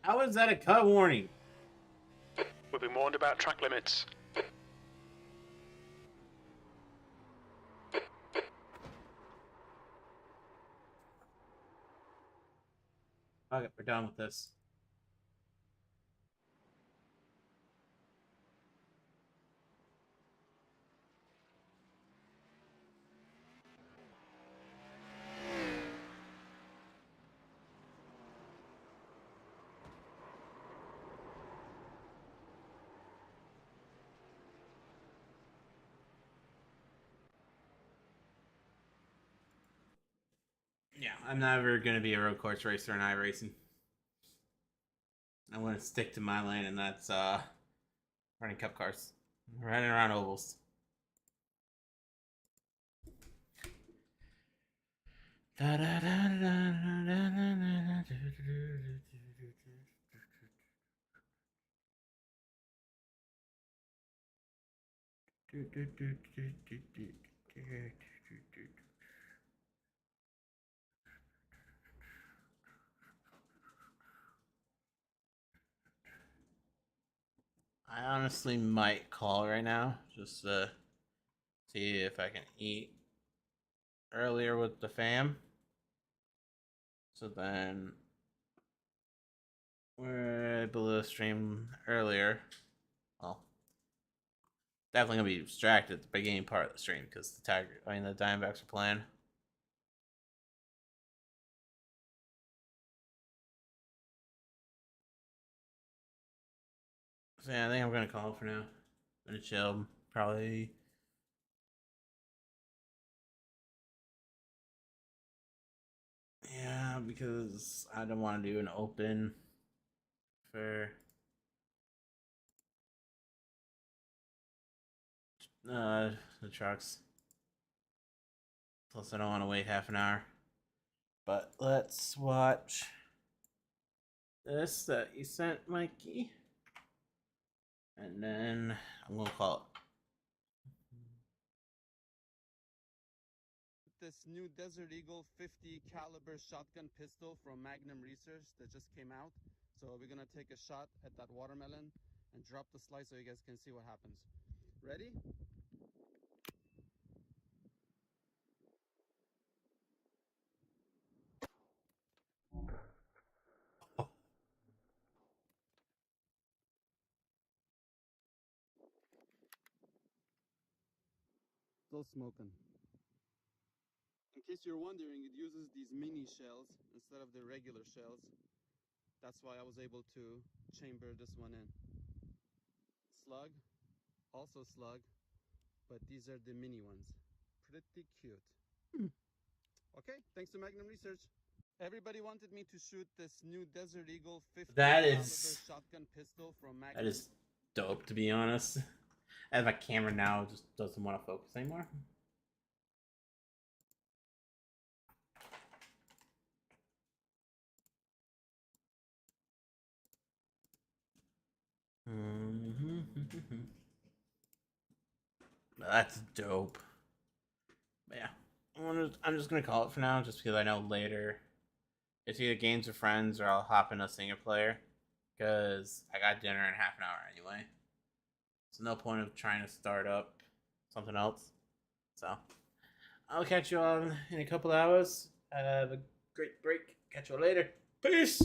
S1: How is that a cut warning?
S2: We've been warned about track limits.
S1: Okay, we're done with this. Yeah, I'm never going to be a road course racer in iRacing. I want to stick to my lane, and that's running cup cars. Running around ovals. I honestly might call right now, just to see if I can eat earlier with the fam. So then we're able to stream earlier. Well, definitely gonna be distracted at the beginning part of the stream because the Diamondbacks are playing. So yeah, I think I'm gonna call for now. I'm gonna chill, probably. Yeah, because I don't want to do an open for the trucks. Plus, I don't want to wait half an hour. But let's watch this that you sent, Mikey. And then I'm gonna call it.
S11: This new Desert Eagle 50 caliber shotgun pistol from Magnum Research that just came out. So we're gonna take a shot at that watermelon and drop the slice so you guys can see what happens. Ready? Still smoking. In case you're wondering, it uses these mini shells instead of the regular shells. That's why I was able to chamber this one in. Slug, also slug, but these are the mini ones. Pretty cute. Okay, thanks to Magnum Research. Everybody wanted me to shoot this new Desert Eagle 50
S1: That
S11: caliber
S1: is-
S11: shotgun pistol from Magnum.
S1: That is dope, to be honest. As my camera now just doesn't want to focus anymore. That's dope. But yeah, I'm just gonna call it for now, just because I know later it's either games with friends or I'll hop in a single player, because I got dinner in half an hour anyway. So no point of trying to start up something else. So I'll catch you all in a couple hours. Have a great break. Catch you all later. Peace.